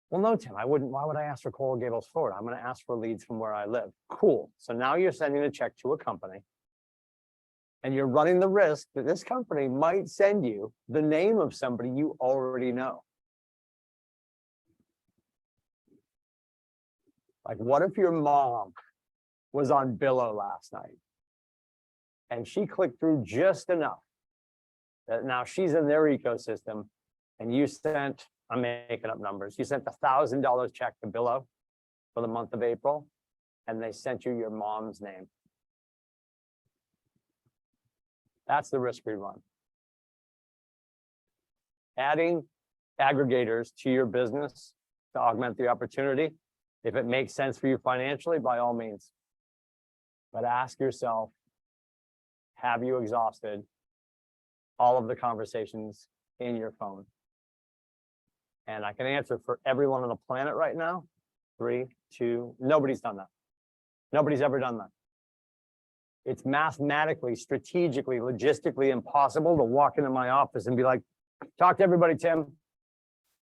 Well, no, Tim, I wouldn't. Why would I ask for Coral Gables, Florida? I'm going to ask for leads from where I live. Cool. So now you're sending a check to a company and you're running the risk that this company might send you the name of somebody you already know. Like, what if your mom was on Billo last night and she clicked through just enough that now she's in their ecosystem and you sent, I'm making up numbers, you sent $1,000 check to Billo for the month of April and they sent you your mom's name? That's the risk we run. Adding aggregators to your business to augment the opportunity, if it makes sense for you financially, by all means. But ask yourself, have you exhausted all of the conversations in your phone? And I can answer for everyone on the planet right now. 3, 2, nobody's done that. Nobody's ever done that. It's mathematically, strategically, logistically impossible to walk into my office and be like, talk to everybody, Tim.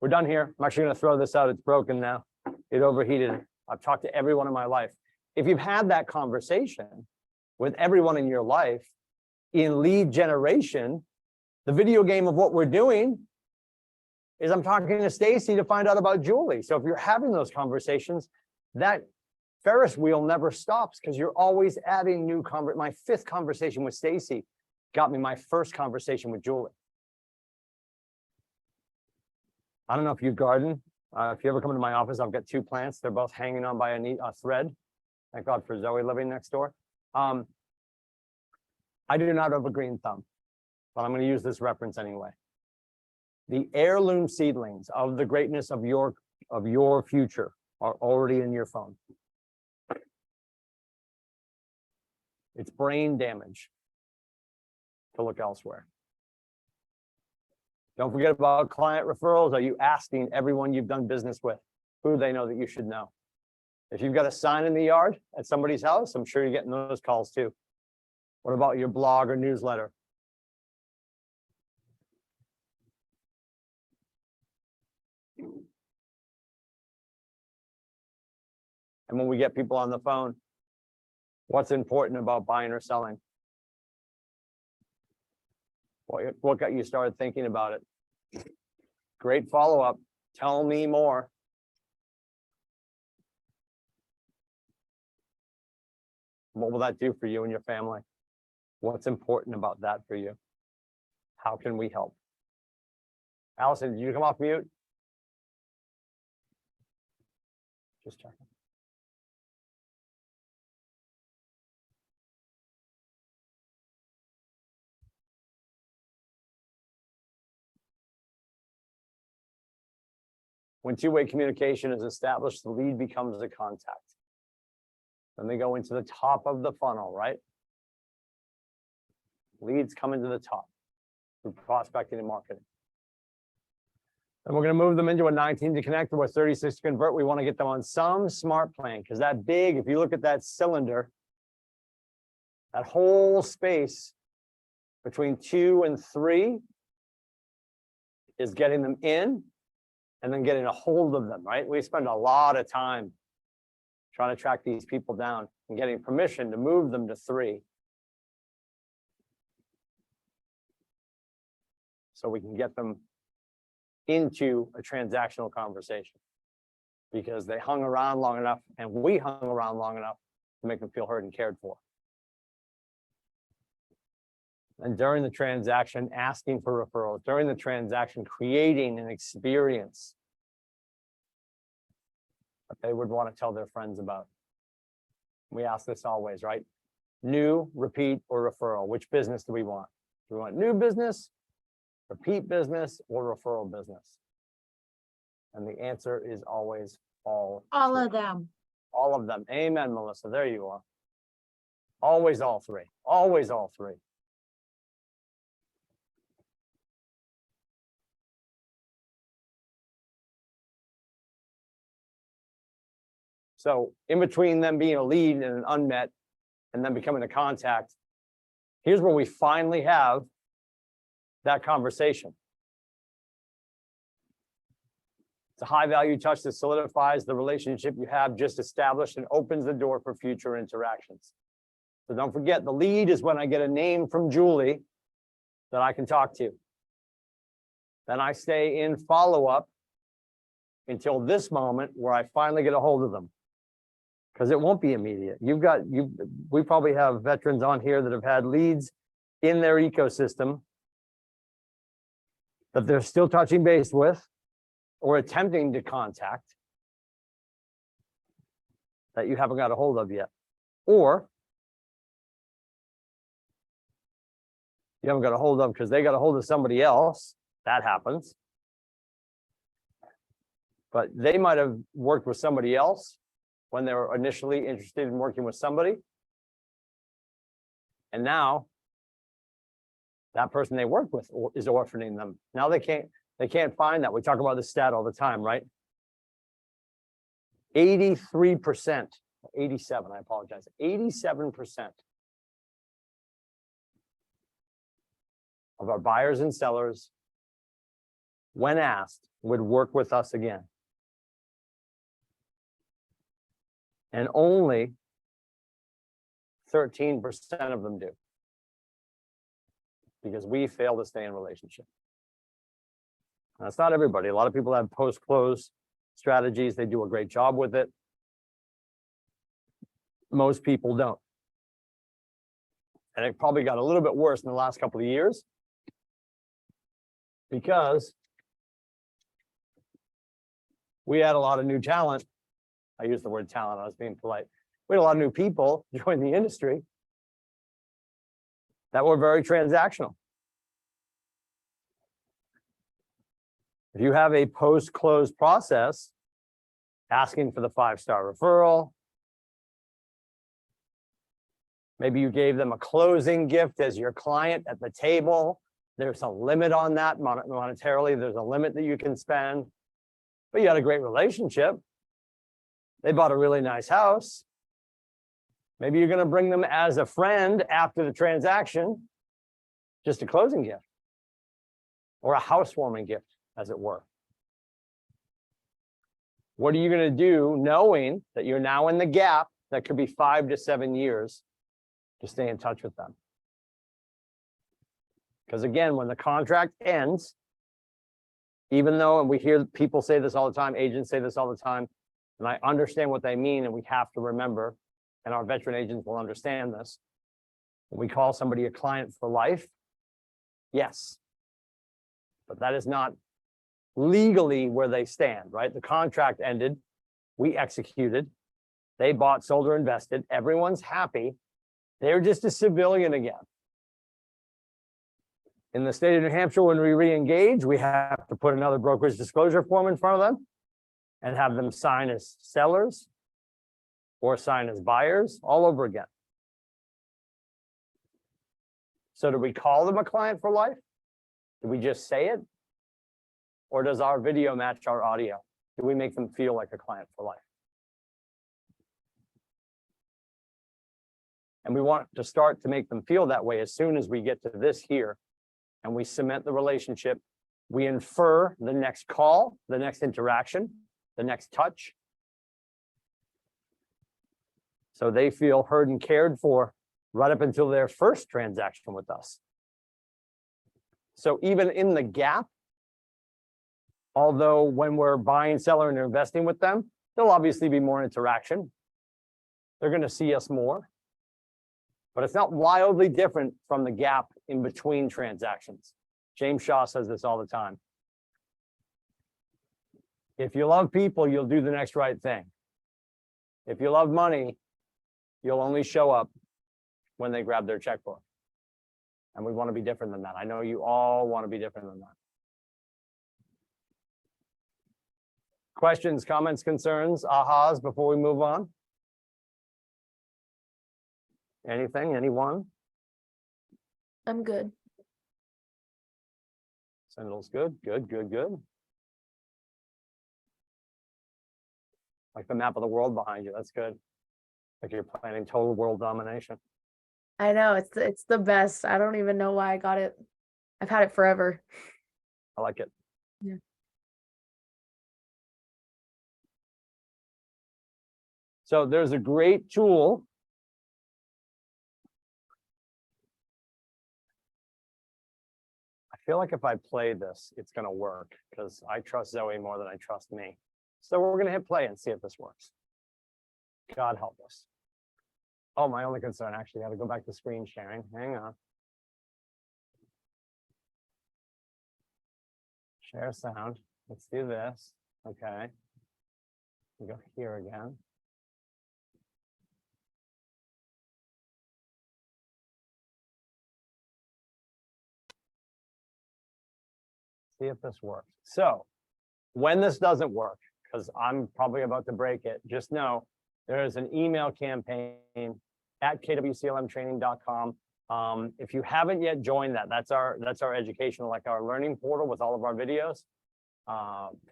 We're done here. I'm actually going to throw this out. It's broken now. It overheated. I've talked to everyone in my life. If you've had that conversation with everyone in your life in lead generation, the video game of what we're doing is I'm talking to Stacy to find out about Julie. So if you're having those conversations, that Ferris wheel never stops because you're always adding new My 5th conversation with Stacy got me my 1st conversation with Julie. I don't know if you garden. If you ever come into my office, I've got 2 plants. They're both hanging on by a thread. Thank God for Zoe living next door. I do not have a green thumb, but I'm going to use this reference anyway. The heirloom seedlings of the greatness of your future are already in your phone. It's brain damage to look elsewhere. Don't forget about client referrals. Are you asking everyone you've done business with who they know that you should know? If you've got a sign in the yard at somebody's house, I'm sure you're getting those calls too. What about your blog or newsletter? And when we get people on the phone, what's important about buying or selling? What got you started thinking about it? Great follow-up. Tell me more. What will that do for you and your family? What's important about that for you? How can we help? Allison, did you come off mute? Just checking. When two-way communication is established, the lead becomes a contact. Then they go into the top of the funnel, right? Leads come into the top through prospecting and marketing. And we're going to move them into a 19 to connect or a 36 to convert. We want to get them on some smart plan because that big, if you look at that cylinder, that whole space between 2 and 3 is getting them in and then getting a hold of them, right? We spend a lot of time trying to track these people down and getting permission to move them to 3. So we can get them into a transactional conversation because they hung around long enough and we hung around long enough to make them feel heard and cared for. And during the transaction, asking for referrals, during the transaction, creating an experience that they would want to tell their friends about. We ask this always, right? New, repeat, or referral. Which business do we want? Do we want new business, repeat business, or referral business? And the answer is always all Of them. All of them. Amen, Melissa. There you are. Always all 3. Always all 3. So in between them being a lead and an unmet and then becoming a contact, here's where we finally have that conversation. It's a high value touch that solidifies the relationship you have just established and opens the door for future interactions. So don't forget, the lead is when I get a name from Julie that I can talk to. Then I stay in follow-up until this moment where I finally get a hold of them. Because it won't be immediate. We probably have veterans on here that have had leads in their ecosystem that they're still touching base with or attempting to contact that you haven't got a hold of yet. Or you haven't got a hold of because they got a hold of somebody else. That happens. But they might have worked with somebody else when they were initially interested in working with somebody. And now that person they work with is orphaning them. Now they can't find that. We talk about this stat all the time, right? 83%, 87, I apologize, 87% of our buyers and sellers, when asked, would work with us again. And only 13% of them do. Because we fail to stay in relationship. That's not everybody. A lot of people have post-close strategies. They do a great job with it. Most people don't. And it probably got a little bit worse in the last couple of years because we had a lot of new talent. I use the word talent, I was being polite. We had a lot of new people join the industry that were very transactional. If you have a post-close process, asking for the 5-star referral, maybe you gave them a closing gift as your client at the table. There's a limit on that monetarily. There's a limit that you can spend, but you had a great relationship. They bought a really nice house. Maybe you're going to bring them as a friend after the transaction, just a closing gift or a housewarming gift, as it were. What are you going to do knowing that you're now in the gap that could be 5 to 7 years to stay in touch with them? Because again, when the contract ends, even though, and we hear people say this all the time, agents say this all the time, and I understand what they mean, and we have to remember and our veteran agents will understand this. When we call somebody a client for life, yes. But that is not legally where they stand, right? The contract ended, we executed, they bought, sold, or invested, everyone's happy. They're just a civilian again. In the state of New Hampshire, when we re-engage, we have to put another brokerage disclosure form in front of them and have them sign as sellers or sign as buyers all over again. So do we call them a client for life? Do we just say it? Or does our video match our audio? Do we make them feel like a client for life? And we want to start to make them feel that way as soon as we get to this here and we cement the relationship. We infer the next call, the next interaction, the next touch. So they feel heard and cared for right up until their first transaction with us. So even in the gap, although when we're buying, selling, and investing with them, there'll obviously be more interaction. They're going to see us more. But it's not wildly different from the gap in between transactions. James Shaw says this all the time. If you love people, you'll do the next right thing. If you love money, you'll only show up when they grab their checkbook. And we want to be different than that. I know you all want to be different than that. Questions, comments, concerns, ahas before we move on? Anything, anyone? I'm good. Sentinel's good, good. Like the map of the world behind you, that's good. Like you're planning total world domination. I know, it's the best. I don't even know why I got it. I've had it forever. I like it. Yeah. So there's a great tool. I feel like if I play this, it's going to work because I trust Zoe more than I trust me. So we're going to hit play and see if this works. God help us. Oh, my only concern, actually, I have to go back to screen sharing. Hang on. Share sound. Let's do this. Okay. We go here again. See if this works. So when this doesn't work, because I'm probably about to break it, just know there is an email campaign at kwclmtraining.com. If you haven't yet joined that, that's our educational, like our learning portal with all of our videos.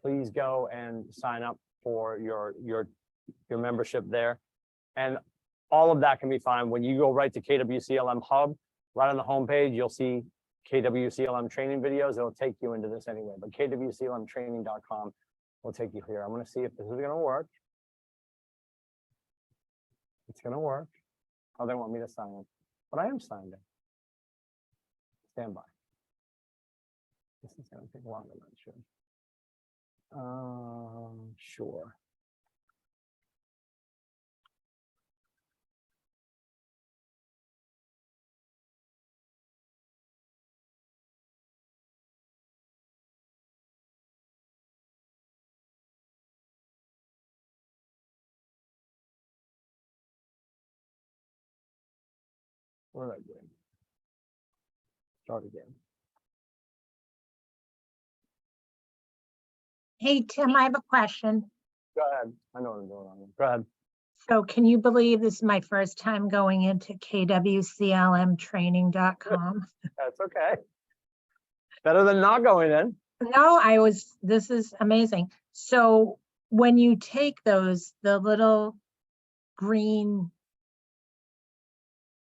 Please go and sign up for your membership there. And all of that can be found when you go right to KWCLM Hub, right on the homepage, you'll see KWCLM training videos. It'll take you into this anyway, but kwclmtraining.com will take you here. I'm going to see if this is going to work. It's going to work. Oh, they want me to sign in, but I am signed in. Stand by. This is going to take longer than it should. Sure. Where did I go? Start again. Hey, Tim, I have a question. Go ahead. I know what I'm doing on it. Go ahead. So can you believe this is my first time going into kwclmtraining.com? That's okay. Better than not going in. No, this is amazing. So when you take the little green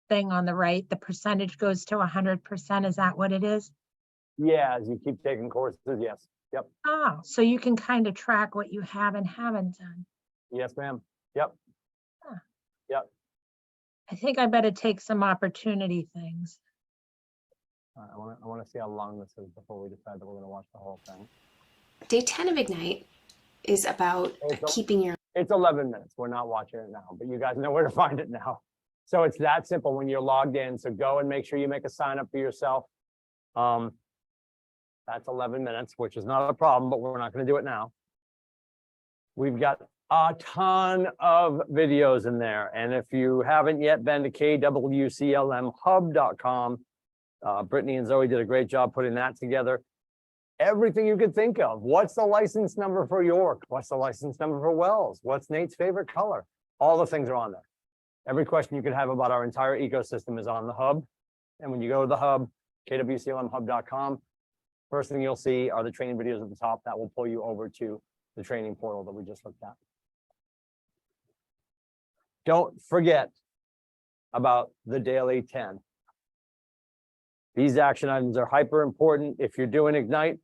thing on the right, the percentage goes to 100%. Is that what it is? Yeah, as you keep taking courses, yes. Yep. Oh, so you can kind of track what you have and haven't done. Yes, ma'am. Yep. Huh. Yep. I think I better take some opportunity things. I want to see how long this is before we decide that we're going to watch the whole thing. Day 10 of Ignite is about keeping your It's 11 minutes. We're not watching it now, but you guys know where to find it now. So it's that simple when you're logged in. So go and make sure you make a sign up for yourself. That's 11 minutes, which is not a problem, but we're not going to do it now. We've got a ton of videos in there. And if you haven't yet been to kwclmhub.com, Brittany and Zoe did a great job putting that together. Everything you could think of. What's the license number for York? What's the license number for Wells? What's Nate's favorite color? All the things are on there. Every question you could have about our entire ecosystem is on the hub. And when you go to the hub, kwclmhub.com, first thing you'll see are the training videos at the top that will pull you over to the training portal that we just looked at. Don't forget about the daily 10. These action items are hyper important. If you're doing Ignite,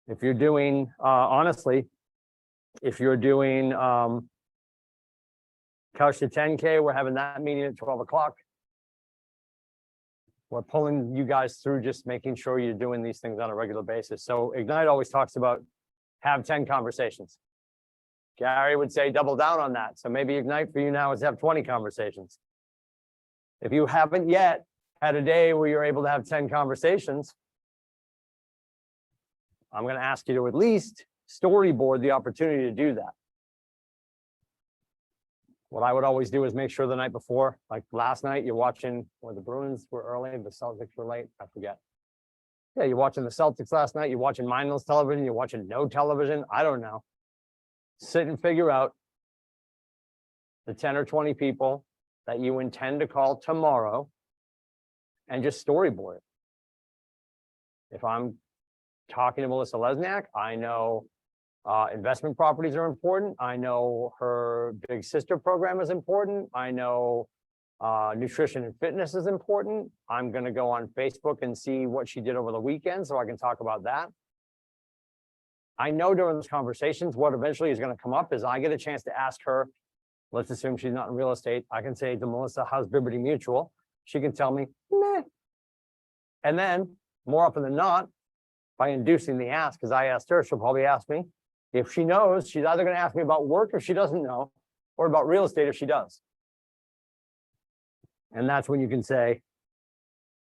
if you're doing, honestly, if you're doing Couch to 10K, we're having that meeting at 12 o'clock. We're pulling you guys through just making sure you're doing these things on a regular basis. So Ignite always talks about have 10 conversations. Gary would say double down on that. So maybe Ignite for you now is have 20 conversations. If you haven't yet had a day where you're able to have 10 conversations, I'm going to ask you to at least storyboard the opportunity to do that. What I would always do is make sure the night before, like last night, you're watching where the Bruins were early, the Celtics were late, I forget. Yeah, you're watching the Celtics last night, you're watching mindless television, you're watching no television, I don't know. Sit and figure out the 10 or 20 people that you intend to call tomorrow and just storyboard it. If I'm talking to Melissa Lesniak, I know investment properties are important. I know her big sister program is important. I know nutrition and fitness is important. I'm going to go on Facebook and see what she did over the weekend so I can talk about that. I know during those conversations, what eventually is going to come up is I get a chance to ask her, let's assume she's not in real estate. I can say to Melissa, how's Liberty Mutual? She can tell me, meh. And then more often than not, by inducing the ask, because I asked her, she'll probably ask me. If she knows, she's either going to ask me about work if she doesn't know, or about real estate if she does. And that's when you can say,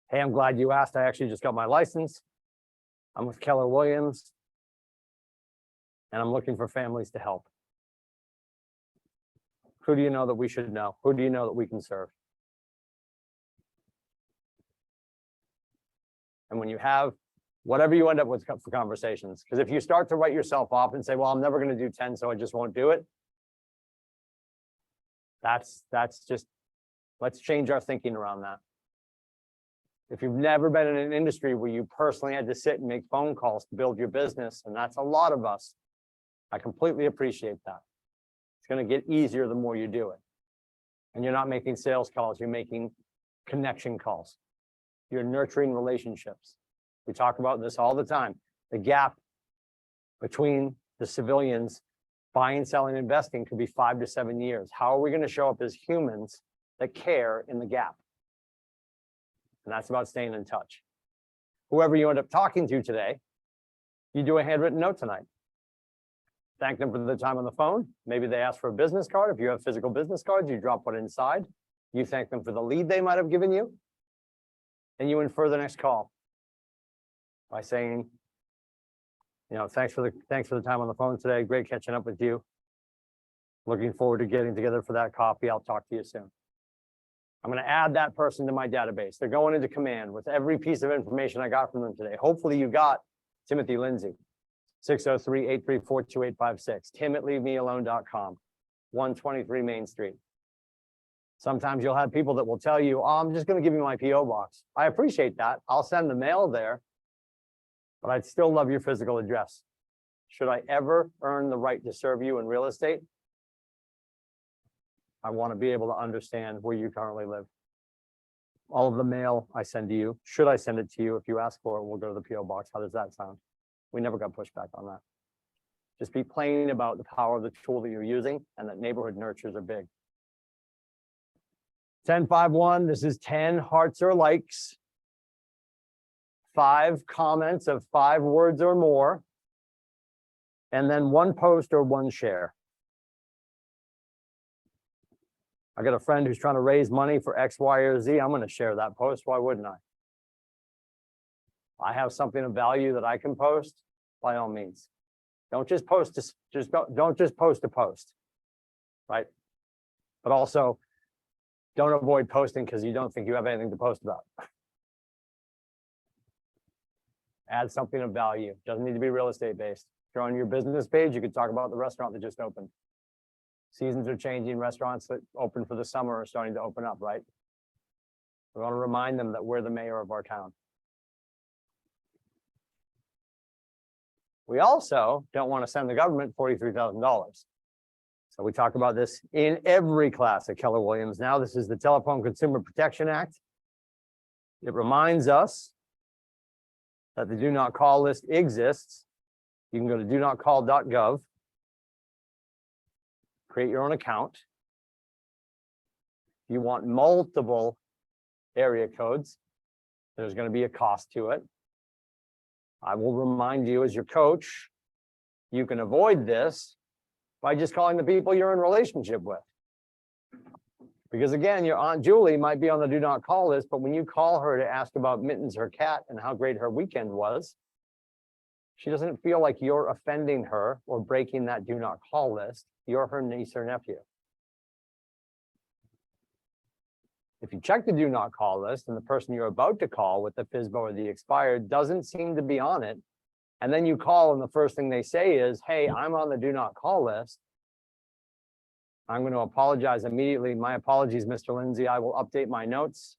hey, I'm glad you asked. I actually just got my license. I'm with Keller Williams, and I'm looking for families to help. Who do you know that we should know? Who do you know that we can serve? And when you have whatever you end up with for conversations, because if you start to write yourself off and say, well, I'm never going to do 10, so I just won't do it. That's just, let's change our thinking around that. If you've never been in an industry where you personally had to sit and make phone calls to build your business, and that's a lot of us, I completely appreciate that. It's going to get easier the more you do it. And you're not making sales calls, you're making connection calls. You're nurturing relationships. We talk about this all the time. The gap between the civilians buying, selling, investing could be 5 to 7 years. How are we going to show up as humans that care in the gap? And that's about staying in touch. Whoever you end up talking to today, you do a handwritten note tonight. Thank them for the time on the phone. Maybe they ask for a business card. If you have physical business cards, you drop one inside. You thank them for the lead they might have given you. And you infer the next call by saying, you know, thanks for the time on the phone today. Great catching up with you. Looking forward to getting together for that coffee. I'll talk to you soon. I'm going to add that person to my database. They're going into command with every piece of information I got from them today. Hopefully you got Timothy Lindsay, 603-834-2856, tim@leavemealone.com, 123 Main Street. Sometimes you'll have people that will tell you, oh, I'm just going to give you my PO box. I appreciate that. I'll send the mail there, but I'd still love your physical address. Should I ever earn the right to serve you in real estate, I want to be able to understand where you currently live. All of the mail I send to you, should I send it to you? If you ask for it, we'll go to the PO box. How does that sound? We never got pushback on that. Just be plain about the power of the tool that you're using and that neighborhood nurtures are big. 1051, this is 10 hearts or likes, 5 comments of 5 words or more, and then 1 post or 1 share. I got a friend who's trying to raise money for X, Y, or Z. I'm going to share that post. Why wouldn't I? I have something of value that I can post, by all means. Don't just post to don't just post to post, right? But also don't avoid posting because you don't think you have anything to post about. Add something of value. Doesn't need to be real estate based. If you're on your business page, you could talk about the restaurant that just opened. Seasons are changing. Restaurants that open for the summer are starting to open up, right? We want to remind them that we're the mayor of our town. We also don't want to send the government $43,000. So we talk about this in every class at Keller Williams. Now, this is the Telephone Consumer Protection Act. It reminds us that the do not call list exists. You can go to donotcall.gov, create your own account. If you want multiple area codes, there's going to be a cost to it. I will remind you as your coach, you can avoid this by just calling the people you're in relationship with. Because again, your Aunt Julie might be on the do not call list, but when you call her to ask about Mittens, her cat, and how great her weekend was, she doesn't feel like you're offending her or breaking that do not call list. You're her niece or nephew. If you check the do not call list and the person you're about to call with the FSBO or the expired doesn't seem to be on it, and then you call and the first thing they say is, hey, I'm on the do not call list, I'm going to apologize immediately. My apologies, Mr. Lindsay. I will update my notes.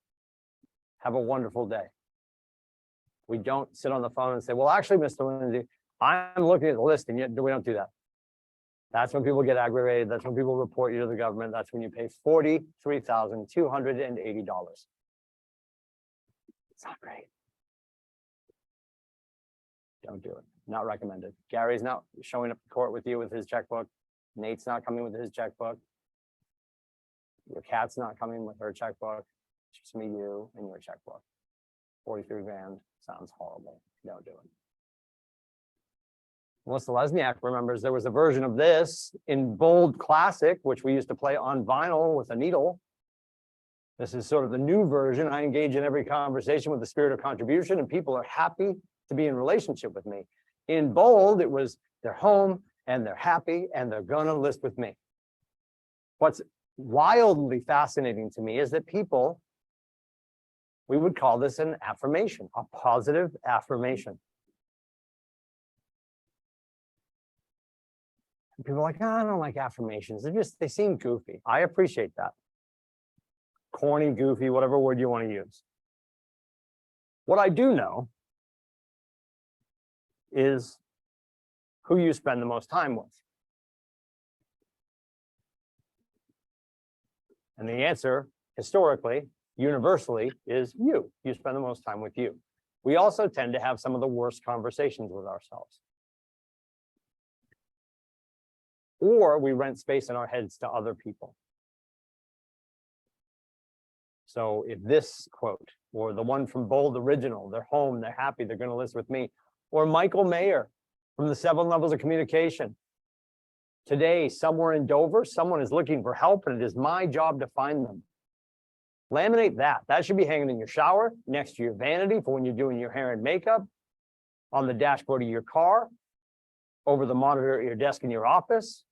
Have a wonderful day. We don't sit on the phone and say, well, actually, Mr. Lindsay, I'm looking at the list, and yet we don't do that. That's when people get aggravated. That's when people report you to the government. That's when you pay $43,280. It's not great. Don't do it. Not recommended. Gary's not showing up to court with you with his checkbook. Nate's not coming with his checkbook. Your cat's not coming with her checkbook. It's just me, you, and your checkbook. 43 grand sounds horrible. Don't do it. Melissa Lesniak remembers there was a version of this in Bold Classic, which we used to play on vinyl with a needle. This is sort of the new version. I engage in every conversation with the spirit of contribution, and people are happy to be in relationship with me. In Bold, it was they're home and they're happy and they're gonna list with me. What's wildly fascinating to me is that people, we would call this an affirmation, a positive affirmation. And people are like, oh, I don't like affirmations. They seem goofy. I appreciate that. Corny, goofy, whatever word you want to use. What I do know is who you spend the most time with. And the answer, historically, universally, is you. You spend the most time with you. We also tend to have some of the worst conversations with ourselves. Or we rent space in our heads to other people. So if this quote, or the one from Bold Original, they're home, they're happy, they're going to list with me, or Michael Mayer from the 7 Levels of Communication. Today, somewhere in Dover, someone is looking for help, and it is my job to find them. Laminate that. That should be hanging in your shower, next to your vanity for when you're doing your hair and makeup, on the dashboard of your car, over the monitor at your desk in your office,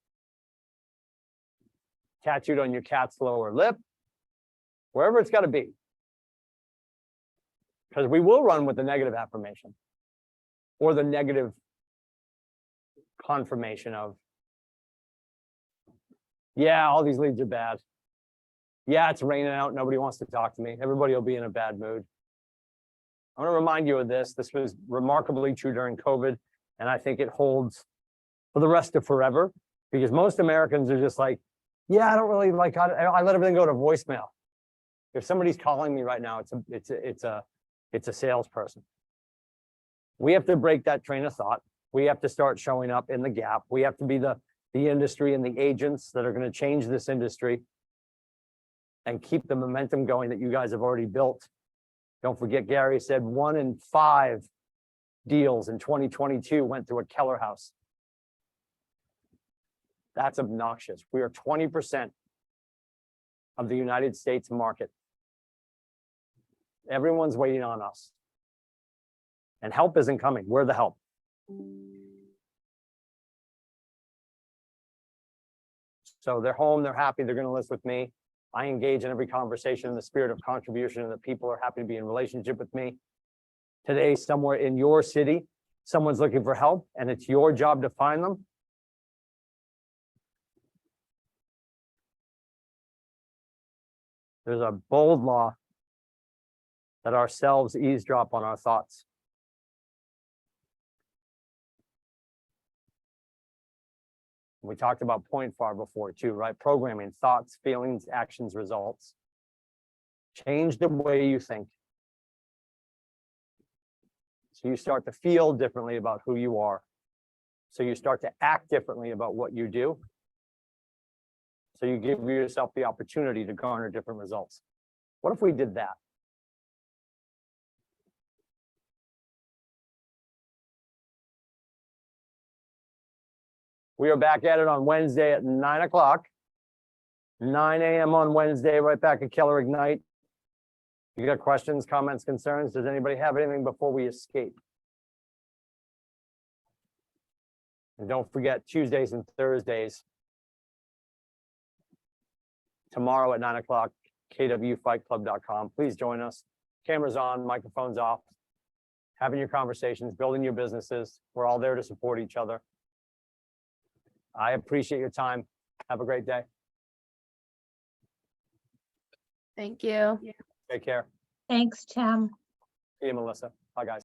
tattooed on your cat's lower lip, wherever it's got to be. Because we will run with the negative affirmation or the negative confirmation of, yeah, all these leads are bad. Yeah, it's raining out. Nobody wants to talk to me. Everybody will be in a bad mood. I want to remind you of this. This was remarkably true during COVID, and I think it holds for the rest of forever, because most Americans are just like, yeah, I don't really like, I let everything go to voicemail. If somebody's calling me right now, it's a salesperson. We have to break that train of thought. We have to start showing up in the gap. We have to be the industry and the agents that are going to change this industry and keep the momentum going that you guys have already built. Don't forget, Gary said 1 in 5 deals in 2022 went through a Keller house. That's obnoxious. We are 20% of the United States market. Everyone's waiting on us. And help isn't coming. We're the help. So they're home, they're happy, they're gonna list with me. I engage in every conversation in the spirit of contribution, and that people are happy to be in relationship with me. Today, somewhere in your city, someone's looking for help, and it's your job to find them. There's a bold law that ourselves eavesdrop on our thoughts. We talked about point far before too, right? Programming, thoughts, feelings, actions, results. Change the way you think. So you start to feel differently about who you are. So you start to act differently about what you do. So you give yourself the opportunity to garner different results. What if we did that? We are back at it on Wednesday at 9 o'clock. 9 a.m. on Wednesday, right back at Keller Ignite. You got questions, comments, concerns? Does anybody have anything before we escape? And don't forget Tuesdays and Thursdays. Tomorrow at 9 o'clock, kwfightclub.com. Please join us. Cameras on, microphones off. Having your conversations, building your businesses. We're all there to support each other. I appreciate your time. Have a great day. Thank you. Take care. Thanks, Tim. See you, Melissa. Bye, guys.